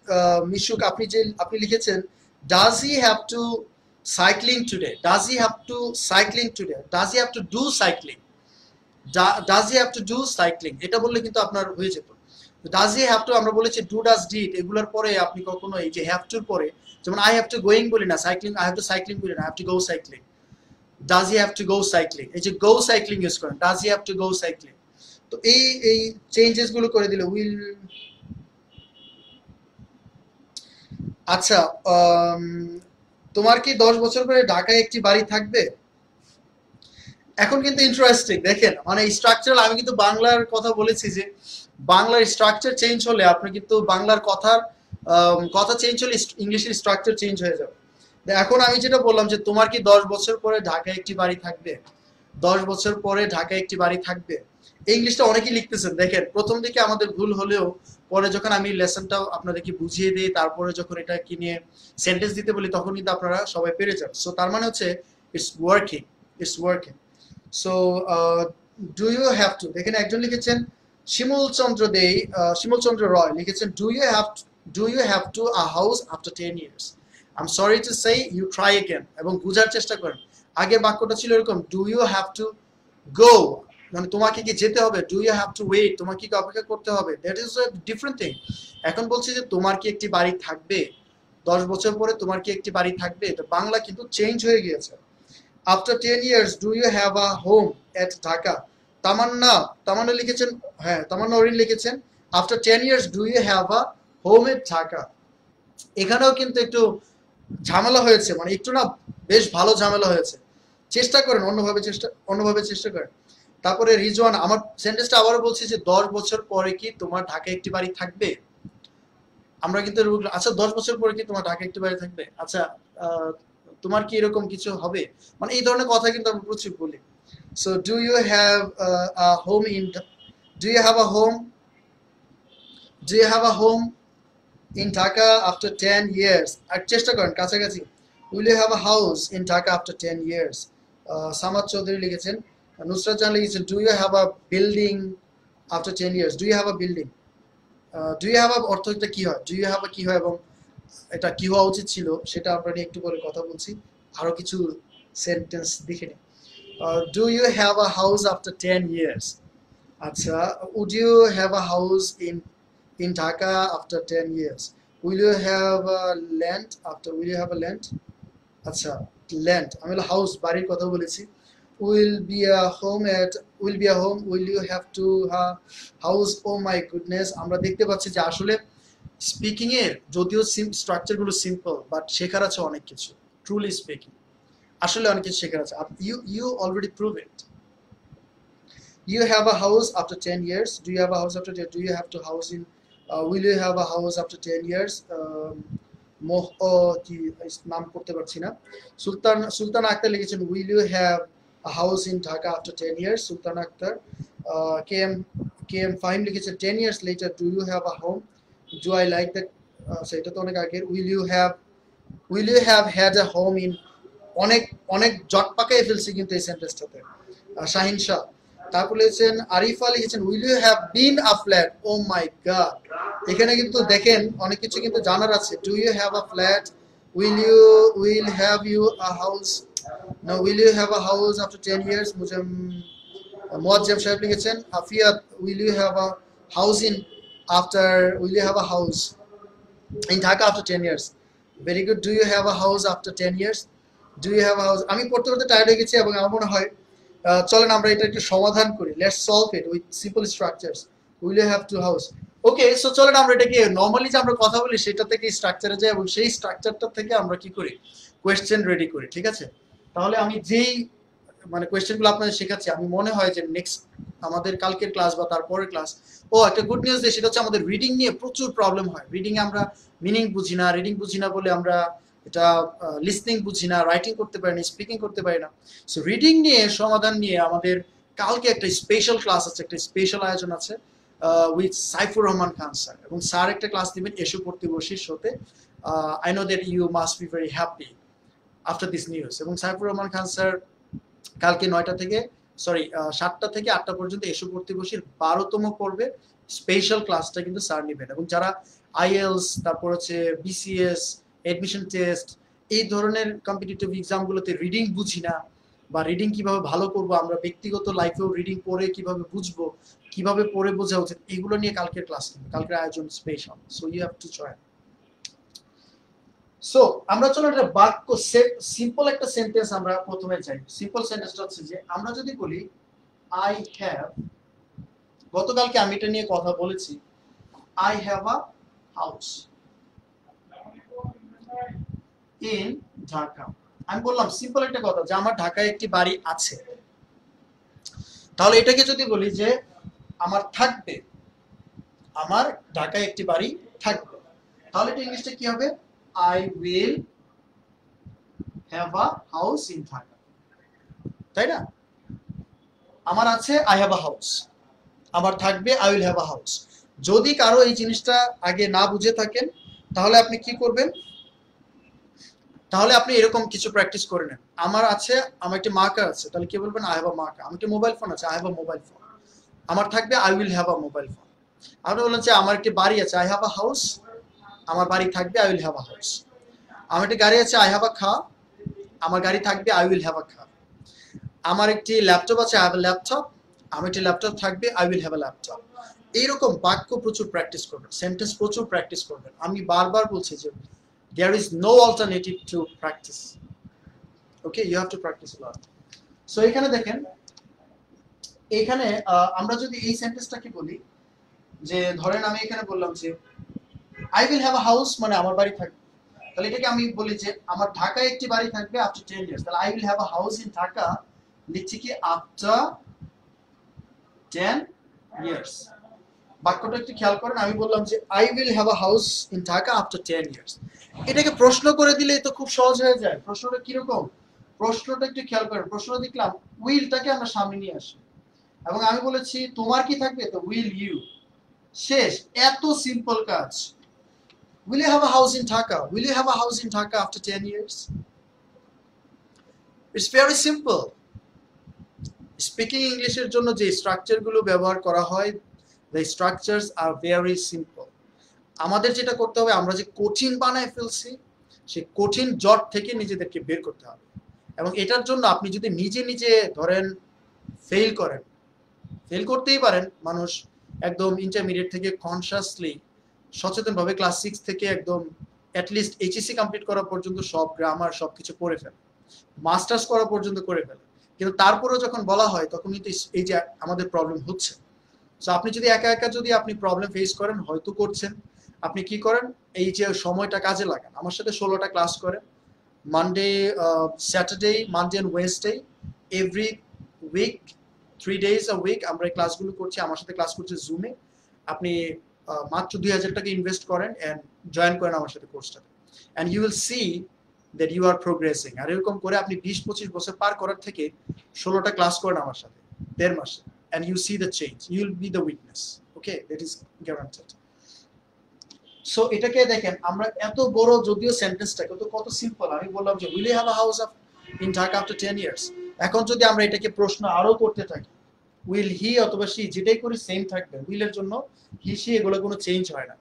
মিশুক, আপনি লিখেছেন does he have two cycling today, does he have two cycling today, does he have to do cycling, does he have to do cycling, এটা বললে কিন্তু আপনার হয়ে যেত। ডাজ হি হ্যাভ টু আমরা বলেছি ডু ডাজ ডিড, এগুলোর পরে আপনি কখনো এই যে হ্যাভ টুর পরে, যেমন আই হ্যাভ টু গোয়িং বলি না, cycling I have two cycling বলি না, I have to go cycling. Does he have to go cycling, এই যে গো সাইক্লিং ইউজ করেন, does he have to go cycling. তো এই চেঞ্জেস গুলো করে দিলে উইল। আচ্ছা, তোমার কি 10 বছর পরে ঢাকায় একটি বাড়ি থাকবে? এখন কিন্তু ইন্টারেস্টিং দেখেন, মানে স্ট্রাকচারাল, আমি কিন্তু বাংলার কথা বলেছি যে বাংলার স্ট্রাকচার চেঞ্জ হলে আপনি কিন্তু বাংলার কথা চেঞ্জ হলে ইংলিশের স্ট্রাকচার চেঞ্জ হয়ে যাবে। এখন আমি যেটা বললাম যে তোমার কি 10 বছর পরে ঢাকায় একটি বাড়ি থাকবে, 10 বছর পরে ঢাকায় একটি বাড়ি থাকবে, ইংলিশটা অনেকেই লিখতেছেন। দেখেন প্রথম দিকে আমাদের ভুল হলেও পরে যখন আমি লেসনটাও আপনাদেরকে বুঝিয়ে দিই, তারপরে যখন এটা কি নিয়ে সেন্টেন্স দিতে বলি, তখন কিন্তু আপনারা সবাই পেরে যান। সো তার মানে হচ্ছে it's working, it's working. So do you have to, এখানে একজন লিখেছেন শিমুল চন্দ্র রয় লিখেছেন do you have to a house after 10 years? I am sorry to say you try again, এবং বোঝার চেষ্টা করেন। আগের বাক্যটা ছিল এরকম, do you have to go, মানে তোমাকে কি যেতে হবে, do you have to wait, তোমাকে কি অপেক্ষা করতে হবে, that is a different thing. এখন বলছি যে তোমার কি একটি বাড়ি থাকবে, 10 বছর পরে তোমার কি একটি বাড়ি থাকবে, তো বাংলা কিন্তু চেঞ্জ হয়ে গিয়েছে। After 10 years do you have a home at Dhaka? Tamanna লিখেছেন, হ্যাঁ তামান্না অরিন লিখেছেন after 10 years do you have a home at Dhaka. এখানেও কিন্তু একটু ঝামেলা হয়েছে, মানে একটু না, বেশ ভালো ঝামেলা হয়েছে। চেষ্টা করেন অন্যভাবে চেষ্টা করেন। তারপরে রিজওয়ান, আমার সেন্টেন্সটা আবারও বলছি যে 10 বছর পরে কি তোমার ঢাকায় একটি বাড়ি থাকবে? আমরা কিন্তু আচ্ছা 10 বছর পরে কি তোমার ঢাকায় একটি বাড়ি থাকবে, আচ্ছা তোমার কি এরকম কিছু হবে, মানে এই ধরনের কথা কিন্তু আমরা প্রচুর বলি। So do you have a home in, do you have a home, do you have a home in Dhaka after 10 years? আর চেষ্টা করেন কাছাকাছি, will you have a house in Dhaka after 10 years? Samad Chowdhury লিখেছেন, নুসরাত জাহান লিখেছেন do you have a building after 10 years? Do you have a building, do you have a অর্থ এটা কি হয়, ডু ইউ হ্যাভ আ কি হয় এবং এটা কি হওয়া উচিত ছিল সেটা আমরা নিয়ে একটু পরে কথা বলছি। আরো কিছু সেন্টেন্স দেখে নিই। Do you have a house after 10 years? আচ্ছা, would you have a house in Dhaka after 10 years? Will you have a land after, will you have a land, আচ্ছা ল্যান্ড, আমি হাউস বাড়ির কথা বলেছি। Will be a home at, will be a home, will you have to house, oh my goodness. আমরা দেখতে পাচ্ছি যে আসলে স্পিকিং এর যদিও স্ট্রাকচার গুলো সিম্পল, বাট শেখার আছে অনেক কিছু। ট্রুলি স্পিকিং আসলে অনেক কিছু শেখার আছে। You already prove it. You have a house after 10 years? Do you have a house after, do you have to house in, will you have a house after 10 years? কি নাম করতে পারছি না। সুলতান আক্তার লিখেছেন will you have a house in Dhaka after 10 years? Sultan Akter. K M Fahim লিখেছেন 10 years later do you have a home, do I like that, সেটা তো অনেক আগের। Will you have had a home in, অনেক অনেক জট পাকাই ফেলছি কিন্তু এই সেন্টেন্সটাতে। শাহিন শাহ। তারপর লিখেছেন আরিফা লিখেছেন will you have been a flat? Oh my god, এখানে কিন্তু দেখেন অনেক কিছু কিন্তু জানার আছে। Do you have a flat, will have you a house, no will you have a house after 10 years? Muazzem Saheb লিখেছেন Afiyat will you have a house in after, will you have a house in Dhaka after 10 years? Very good. Do you have a house after 10 years? Do you have a house, আমি পড়তে পড়তে tired হয়ে গেছি এবং আমার মনে হয় চলেন আমরা এটা একটু সমাধান করি। Let's solve it with simple structures. Will you have to house, okay. So চলেন আমরা এটাকে নর্মালি যে আমরা কথা বলি সেটা থেকে স্ট্রাকচারে যাই এবং সেই স্ট্রাকচারটা থেকে আমরা কি করি, কোয়েশ্চেন রেডি করি, ঠিক আছে? তাহলে আমি যেই মানে কোয়েশ্চেনগুলো আপনাদের শেখাচ্ছি, আমি মনে হয় যে নেক্সট আমাদের কালকের ক্লাস বা তারপরের ক্লাস, একটা গুড নিউজ দিয়ে সেটা হচ্ছে আমাদের রিডিং নিয়ে প্রচুর প্রবলেম হয়। রিডিং আমরা মিনিং বুঝি না, রিডিং বুঝি না বলে আমরা এটা লিসনিং বুঝি না, রাইটিং করতে পারি না, স্পিকিং করতে পারি না। সো রিডিং নিয়ে সমাধান নিয়ে আমাদের কালকে একটা স্পেশাল ক্লাস আছে, একটা স্পেশাল আয়োজন আছে উইথ সাইফুর রহমান খান স্যার, এবং স্যার একটা ক্লাস দিবেন এসো পড়তে বসির শোতে। I know that you must be very happy after this news. এবং সাইফুর রহমান খান স্যার কালকে 9টা থেকে 7টা থেকে 8টা পর্যন্ত এসো পড়তে বসির 12তম পর্বে স্পেশাল ক্লাসটা কিন্তু স্যার নেবেন। এবং যারা আইএলস, তারপর হচ্ছে বিসিএস, এডমিশন টেস্ট, এই ধরনের কম্পিটিটিভ এক্সামগুলোতে রিডিং বুঝি না বা রিডিং কিভাবে ভালো করব, আমরা ব্যক্তিগত লাইফেও রিডিং পড়ে কিভাবে বুঝবো, কিভাবে পড়ে বোঝা উচিত, এগুলো নিয়ে কালকের ক্লাস নেবে, কালকের আয়োজন special. So you have to join. So আমরা চলো একটা বাক্য, সিম্পল একটা সেন্টেন্স আমরা প্রথমে চাই। সিম্পল সেন্টেন্সটা হচ্ছে যে আমরা যদি বলি আই হ্যাভ, গতকালকে আমি এটা নিয়ে কথা বলেছি, I have a house in Dhaka. আমি বললাম সিম্পল একটা কথা যে আমার ঢাকায় একটি বাড়ি আছে। তাহলে এটাকে যদি বলি যে আমার থাকবে, আমার ঢাকায় একটি বাড়ি থাকবে, তাহলে এটা ইংলিশটা কি হবে? I will have a house in Dhaka, তাই না? আমার আছে I have a house, আমার থাকবে I will have a house। যদি কারো এই জিনিসটা আগে না বুঝে থাকেন তাহলে আপনি কি করবেন? তাহলে আপনি এরকম কিছু প্র্যাকটিস করে নেন। আমার আছে, আমার একটি মার্কার আছে, তাহলে কি বলবেন? I have a marker। আমার একটি মোবাইল ফোন আছে, I have a mobile phone। আমার থাকবে I will have a mobile phone। আপনি বললেন যে আমার একটি বাড়ি আছে, I have a house, আমার বাড়ি থাকবে I will have a house। আমার একটি গাড়ি আছে, I have a car, আমার গাড়ি থাকবে I will have a car। আমার একটি ল্যাপটপ আছে, I have a laptop, আমার একটি ল্যাপটপ থাকবে I will have a laptop। এইরকম বাক্য প্রচুর প্র্যাকটিস করবেন, সেন্টেন্স প্রচুর প্র্যাকটিস করবেন। আমি বারবার বলছি যে there is no alternative to practice, okay, you have to practice a lot। So এখানে দেখেন, এখানে আমরা যদি এই সেন্টেন্সটাকে বলি যে ধরেন আমি এখানে বললাম যে I will have a house, মানে আমার বাড়ি থাকবে, তাহলে এটাকে আমি বলি যে আমার ঢাকায় একটি বাড়ি থাকবে আফটার 10 ইয়ার্স, তাহলে I will have a house in Dhaka লিখছি কি আফটার 10 ইয়ার্স। বাক্যটা একটু খেয়াল করেন, আমি বললাম যে I will have a house in Dhaka after 10 years। এটাকে প্রশ্ন করে দিলে তো খুব সহজ হয়ে যায়। প্রশ্নটা কিরকম? প্রশ্নটা একটু খেয়াল করেন, প্রশ্ন দেখলাম উইলটাকে আমরা সামনে নিয়ে আসি এবং আমি বলেছি তোমার কি থাকবে, তো উইল ইউ, শেষ। এত সিম্পল কাজ। Will you have a house in Dhaka? Will you have a house in Dhaka after 10 years? It's very simple. Speaking ইংলিশের জন্য যে স্ট্রাকচারগুলো ব্যবহার করা হয়, the structures are very simple। আমাদের যেটা করতে হবে, আমরা যে কঠিন বানায় ফেলছি সেই কঠিন জট থেকে নিজেদেরকে বের করতে হবে। এবং এটার জন্য আপনি যদি নিজে নিজে ধরেন ফেল করেন, ফেল করতেই পারেন, মানুষ একদম ইন্টারমিডিয়েট থেকে কনসিয়াসলি সচেতনভাবে ক্লাস 6 থেকে একদম অ্যাটলিস্ট এইচএসসি কমপ্লিট করা পর্যন্ত সব গ্রামার সব কিছু করে ফেলে, মাস্টার্স করা পর্যন্ত করে ফেলে, কিন্তু তারপরেও যখন বলা হয় তখন কিন্তু এই যে আমাদের প্রবলেম হচ্ছে। সো আপনি যদি একা একা যদি আপনি প্রবলেম ফেস করেন, হয়তো করছেন, আপনি কি করেন, এই যে সময়টা কাজে লাগান। আমার সাথে 16টা ক্লাস করেন, Monday, Saturday, Monday and Wednesday, every week 3 days a week আমরা এই ক্লাসগুলো করছি। আমার সাথে ক্লাস করছে জুমে। আপনি মাত্র 2000 টাকা ইনভেস্ট করেন এন্ড জয়েন করেন আমার সাথে কোর্সটাতে, and you will see that you are progressing. আর এরকম করে আপনি 20-25 বছর পার করার থেকে 16টা ক্লাস করেন আমার সাথে 1.5 মাসে, and you see the change, you will be the witness, okay, that is guaranteed। So এটাকে দেখেন, আমরা এত বড় যদিও সেন্টেন্সটা কত সিম্পল। আমি বললাম যে will you have a house in Dhaka after 10 years। এখন যদি আমরা এটাকে প্রশ্ন আরো করতে থাকি, উইল হি অথবা শি যেটাই করি সেম থাকবে। উইলের জন্য হি শি এগুলো কোনো চেঞ্জ হয় না।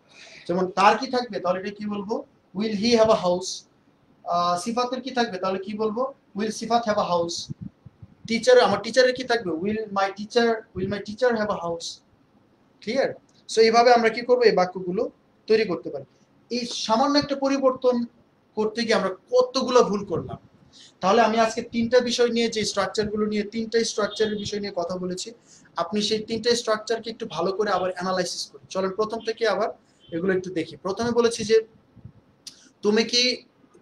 যেমন তার কি থাকবে, তাহলে এটা কি বলবো? Will he have a house. সিফাতের কি থাকবে, তাহলে কি বলবো? Will Sifat have a house. Teacher, আমার টিচারের কি থাকবে? Will my teacher have a house. Clear? So এইভাবে আমরা কি করবো, এই বাক্যগুলো তৈরি করতে পারি। এই সামান্য একটা পরিবর্তন করতে গিয়ে আমরা কতগুলো ভুল করলাম। তাহলে আমি আজকে 3টা বিষয় নিয়ে, যে স্ট্রাকচারগুলো নিয়ে, 3টা স্ট্রাকচারের বিষয় নিয়ে কথা বলেছি। আপনি সেই 3টা স্ট্রাকচারকে একটু ভালো করে আবার অ্যানালাইসিস করুন। চলেন প্রথম থেকে আবার এগুলো একটু দেখি। প্রথমে বলেছি যে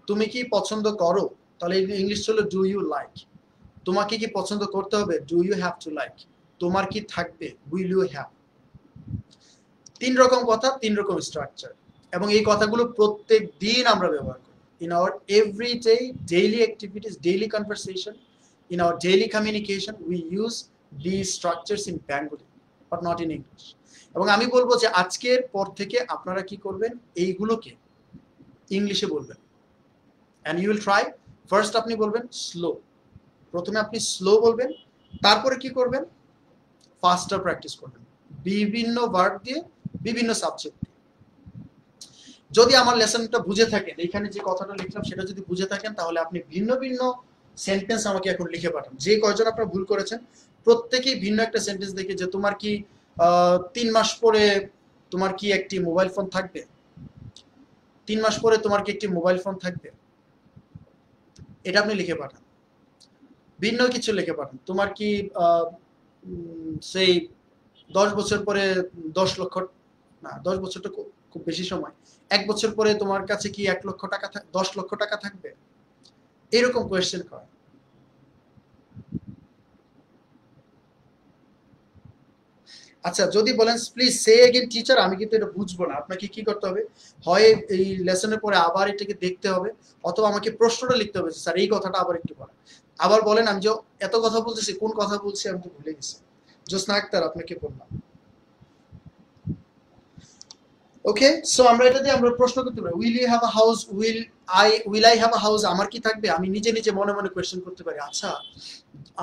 তুমি কি পছন্দ করো, তাহলে ইংলিশ ছিল ডু ইউ লাইক। তোমাকে কি পছন্দ করতে হবে, do you have to like, তোমার কি থাকবে, উইল ইউ হ্যাভ। 3 রকম কথা, 3 রকম স্ট্রাকচার, এবং এই কথাগুলো প্রত্যেক দিন আমরা ব্যবহার করি in our everyday daily activities, daily conversation, in our daily communication we use this structures in Bengali but not in English. এবং আমি বলবো যে আজকের পর থেকে আপনারা কি করবেন, এইগুলোকে ইংলিশে বলবেন, and you will try. First আপনি বলবেন স্লো, প্রথমে আপনি স্লো বলবেন, তারপরে কি করবেন, ফাস্টার প্র্যাকটিস করবেন বিভিন্ন ভার্ব দিয়ে, বিভিন্ন সাবজেক্ট। যদি আমার লেসনটা বুঝে থাকেন, এখানে যে কথাটা লিখলাম সেটা যদি বুঝে থাকেন, তাহলে আপনি ভিন্ন ভিন্ন সেন্টেন্স আমাকে এখন লিখে পাঠান। যে কয়জন আপনারা ভুল করেছেন প্রত্যেকেই ভিন্ন একটা সেন্টেন্স দেখে, যে তোমার কি 3 মাস পরে তোমার কি একটি মোবাইল ফোন থাকবে, 3 মাস পরে তোমার কি একটি মোবাইল ফোন থাকবে, এটা আপনি লিখে পাঠান। ভিন্ন কিছু লিখে পাঠান, তোমার কি সেই 10 বছর পরে 10 লক্ষ, না 10 বছরটা খুব বেশি সময়, 1 বছর পরে তোমার কাছে কি 1 লক্ষ টাকা, 10 লক্ষ টাকা থাকবে, এরকম কোয়েশ্চেন কর। আচ্ছা, যদি বলেন প্লিজ সে এগেইন টিচার, আমি কিন্তু এটা বুঝবো না, আপনাকে কি করতে হবে, হয় এই লেসনের পরে আবার এটাকে দেখতে হবে, অথবা আমাকে প্রশ্নটা লিখতে হবে, স্যার এই কথাটা আবার একটু বলেন। আবার বলেন, আমি যে এত কথা বলতেছি কোন কথা বলছি আমি তো ভুলে গেছি। জোসনা আক্তার, আপনাকে বললাম। ওকে, সো আমরা এটা দিয়ে আমরা প্রশ্ন করতে পারি, will you have a house, will I have a house, আমার কি থাকবে। আমি নিজে নিজে মনে মনে কোয়েশ্চেন করতে পারি, আচ্ছা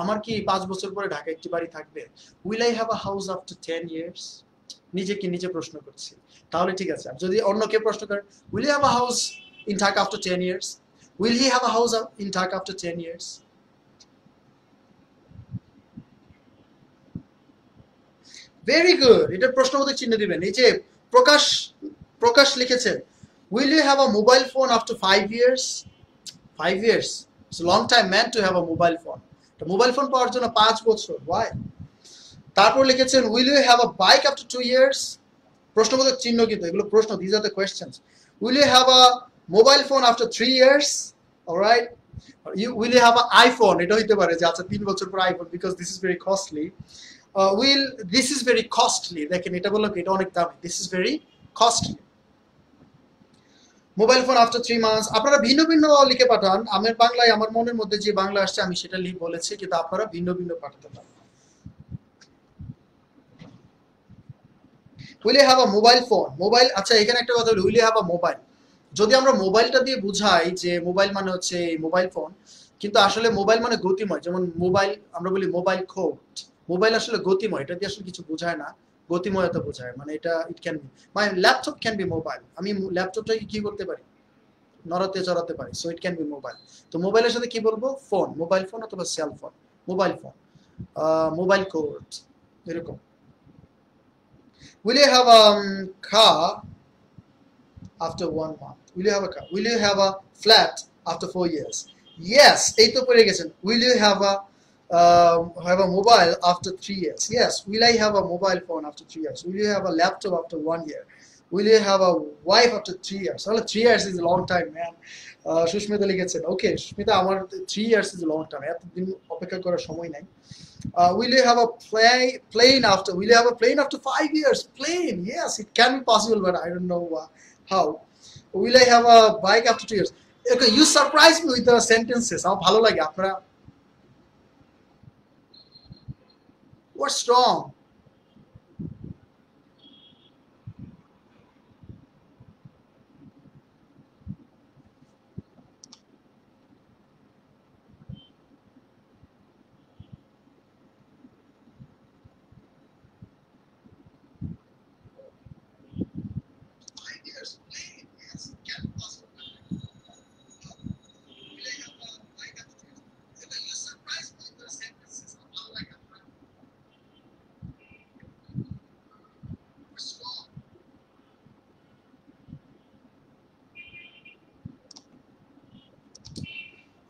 আমার কি 5 বছর পরে ঢাকা একটি বাড়ি থাকবে, will I have a house after 10 years, নিজেকে নিজে প্রশ্ন করছি। তাহলে ঠিক আছে। আর যদি অন্য কেউ প্রশ্ন করে, will you have a house in Dhaka after 10 years, will he have a house in Dhaka after 10 years. Very good, এটা প্রশ্নবোধক চিহ্ন দিবেন। এই যে প্রকাশ প্রকাশ লিখেছেন, will you have a mobile phone after 5 years? 5 years, it's a long time man to have a mobile phone. তো mobile phone পাওয়ার জন্য 5 বছর, why? তারপর লিখেছেন, will you have a bike after 2 years? প্রশ্নবোধক চিহ্ন কিন্তু এগুলো প্রশ্ন, these are the questions. Will you have a mobile phone after 3 years? All right, will you have an iPhone, এটা হইতে পারে যে আচ্ছা 3 বছর পর iPhone, because this is very costly. This is very costly, দেখেন এটা বললাম এটা অনেক দামি, this is very costly. Mobile phone after 3 months. আপনারা ভিন্ন ভিন্ন লিখে পাঠান, আমার বাংলায় আমার মনের মধ্যে যে বাংলা আসছে আমি সেটা বলেছি, কিন্তু আপনারা ভিন্ন ভিন্ন পাঠাতে পারেন। Will you have a mobile phone, mobile, আচ্ছা এখানে একটা কথা বলি, will you have a mobile, যদি আমরা মোবাইলটা দিয়ে বুঝাই যে মোবাইল মানে হচ্ছে মোবাইল ফোন, কিন্তু আসলে মোবাইল মানে গতিময়, যেমন মোবাইল আমরা বলি মোবাইল কোড, মোবাইল আসলে গতিময়, এটা দিয়ে আসলে কিছু বোঝায় না, গতিময়তা বোঝায়, মানে এটা it can be, my laptop can be mobile, আমি ল্যাপটপটাকে কি করতে পারি, নড়াতে চড়াতে পারি, so it can be mobile. তো মোবাইলের সাথে কি বলবো, ফোন, মোবাইল ফোন অথবা cell phone, mobile phone, mobile code, এরকম। Will you have a car after 1 month? Will you have a car? Will you have a flat after 4 years? Yes, এই তো পড়ে গেছেন। Will you have a mobile after 3 years? Yes. Will I have a mobile phone after 3 years? Will you have a laptop after 1 year? Will you have a wife after 3 years? Well, 3 years is a long time, man. Susmita লিখেছেন, ওকে সুস্মিতা, আমার 3 years is a long time, এতদিন অপেক্ষা করার সময় নাই। Will you have a plane after? Will you have a plane after 5 years? Plane, yes, it can be possible, but I don't know how. Will I have a bike after 2 years? Okay, you surprise me with the sentences. আমার ভালো লাগে আপনারা, what's wrong?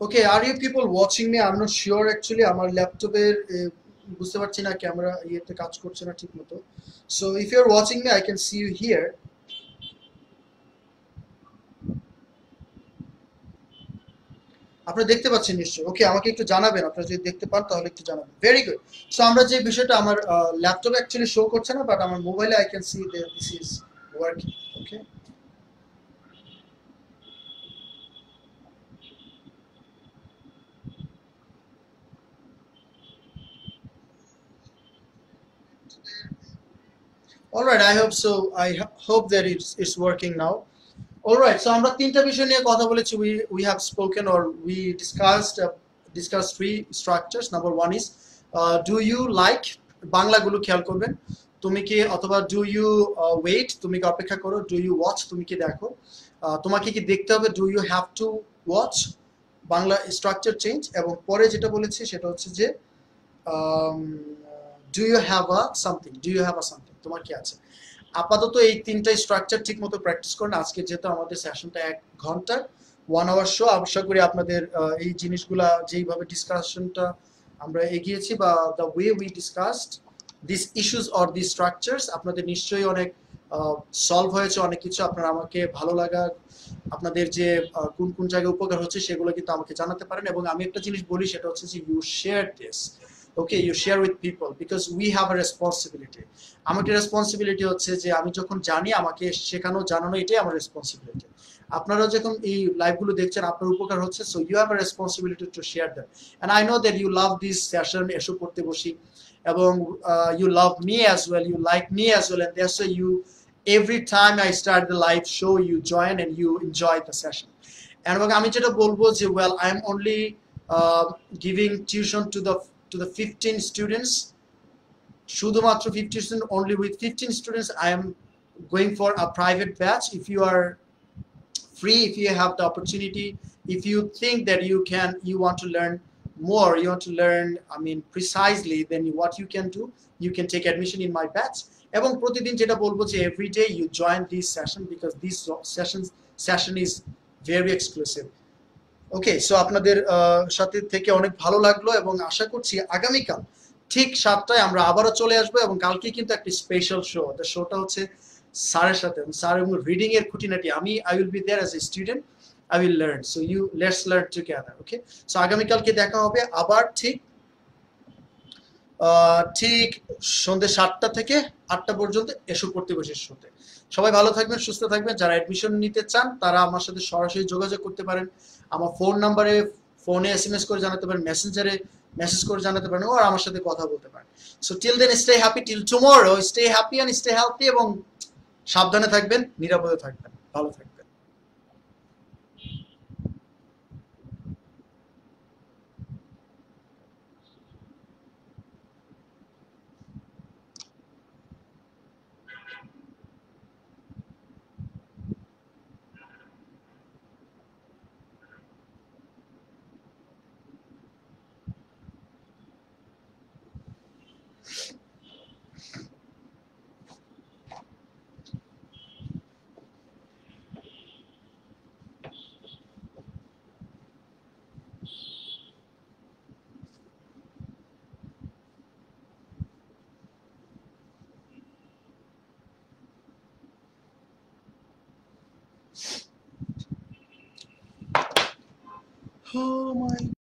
Okay, are you people watching me? I'm not sure actually. আমার ল্যাপটপের বুঝতে পারছি না, camera ইয়েতে কাজ করছে না ঠিক মতো। So if you're watching me, I can see you here. আপনারা দেখতে পাচ্ছেন নিশ্চয়ই? ওকে, আমাকে একটু জানাবেন, আপনারা যদি দেখতে পান তাহলে একটু জানাবেন। Very good. সো আমরা যে বিষয়টা, আমার ল্যাপটপে অ্যাকচুয়ালি শো করছে না, বাট আমার মোবাইলে I can see that this is working. Okay, alright, I hope so, I hope that it's working now. Alright, so আমরা তিনটা বিষয় নিয়ে কথা বলেছি। We have spoken or we discuss three structures. Number one is do you like, বাংলাগুলো খেয়াল করবেন। তুমি কি, অথবা ডু ইউ ওয়েট, তুমি কি অপেক্ষা করো। ডু ইউ ওয়াচ, তুমি কি দেখো। তোমাকে কি দেখতে হবে, do you have to watch, Bangla structure change. এবং পরে যেটা বলেছি সেটা হচ্ছে যে do you have a something, do you have a something, তোমার কি আছে। আপাতত এই তিনটা স্ট্রাকচার ঠিক মতো প্র্যাকটিস করেন। আজকে যেহেতু আমাদের সেশনটা 1 ঘন্টা, 1 আওয়ার শো, আশা করি আপনাদের এই জিনিসগুলা যেইভাবে ডিসকাশনটা আমরা এগিয়েছি, বা the way we discussed this issues or this structures, আপনাদের নিশ্চয়ই অনেক সলভ হয়েছে অনেক কিছু। আপনারা আমাকে ভালো লাগা, আপনাদের যে কোন কোন জায়গায় উপকার হচ্ছে সেগুলো কিন্তু আমাকে জানাতে পারেন। এবং আমি একটা জিনিস বলি, সেটা হচ্ছে যে you share this, okay, you share with people, because we have a responsibility. আমাকে রেসপন্সিবিলিটি হচ্ছে যে আমি যখন জানি আমাকে শেখানো জানানো, এটাই আমার রেসপন্সিবিলিটি। আপনারা যখন এই লাইভগুলো দেখছেন, আপনার উপকার হচ্ছে, so you have a responsibility to share that. And I know that you love this session, এসো করতে বসি, এবং you love me as well, you like me as well, and that's why you, every time I start the live show, you join and you enjoy the session. And আমি যেটা বলবো যে, well, I'm only giving tuition to the 15 students, শুধুমাত্র 50 students, only with 15 students I am going for a private batch. If you are free, if you have the opportunity, if you think that you want to learn more, you want to learn, I mean, precisely, then what you can do, you can take admission in my batch. এবং প্রতিদিন যেটা বলবো যে every day you join this session, because this session is very exclusive. Okay, so আপনাদের সাথে থেকে অনেক ভালো লাগলো, এবং আশা করছি আগামীকাল ঠিক 7টায় আমরা আবারও চলে আসবো। এবং কালকে কিন্তু একটা স্পেশাল শো, শোটা হচ্ছে স্যারের সাথে, স্যার এবং রিডিং এর খুঁটিনাটি। I will be there as a student, I will learn, so you let's learn together. Okay, so আগামীকালকে দেখা হবে আবার ঠিক ঠিক সন্ধ্যে 7টা থেকে 8টা পর্যন্ত এসো পড়তে বসে শোতে। সবাই ভালো থাকবেন, সুস্থ থাকবেন। যারা অ্যাডমিশন নিতে চান তারা আমার সাথে সরাসরি যোগাযোগ করতে পারেন। আমার ফোন নাম্বারে ফোনে এসএমএস করে জানাতে পারেন, মেসেঞ্জারে মেসেজ করে জানাতে পারেন, আর আমার সাথে কথা বলতে পারেন। So till then, stay happy, till tomorrow stay happy and stay healthy, এবং সাবধানে থাকবেন, নিরাপদে থাকবেন, ভালো থাকবেন। Oh my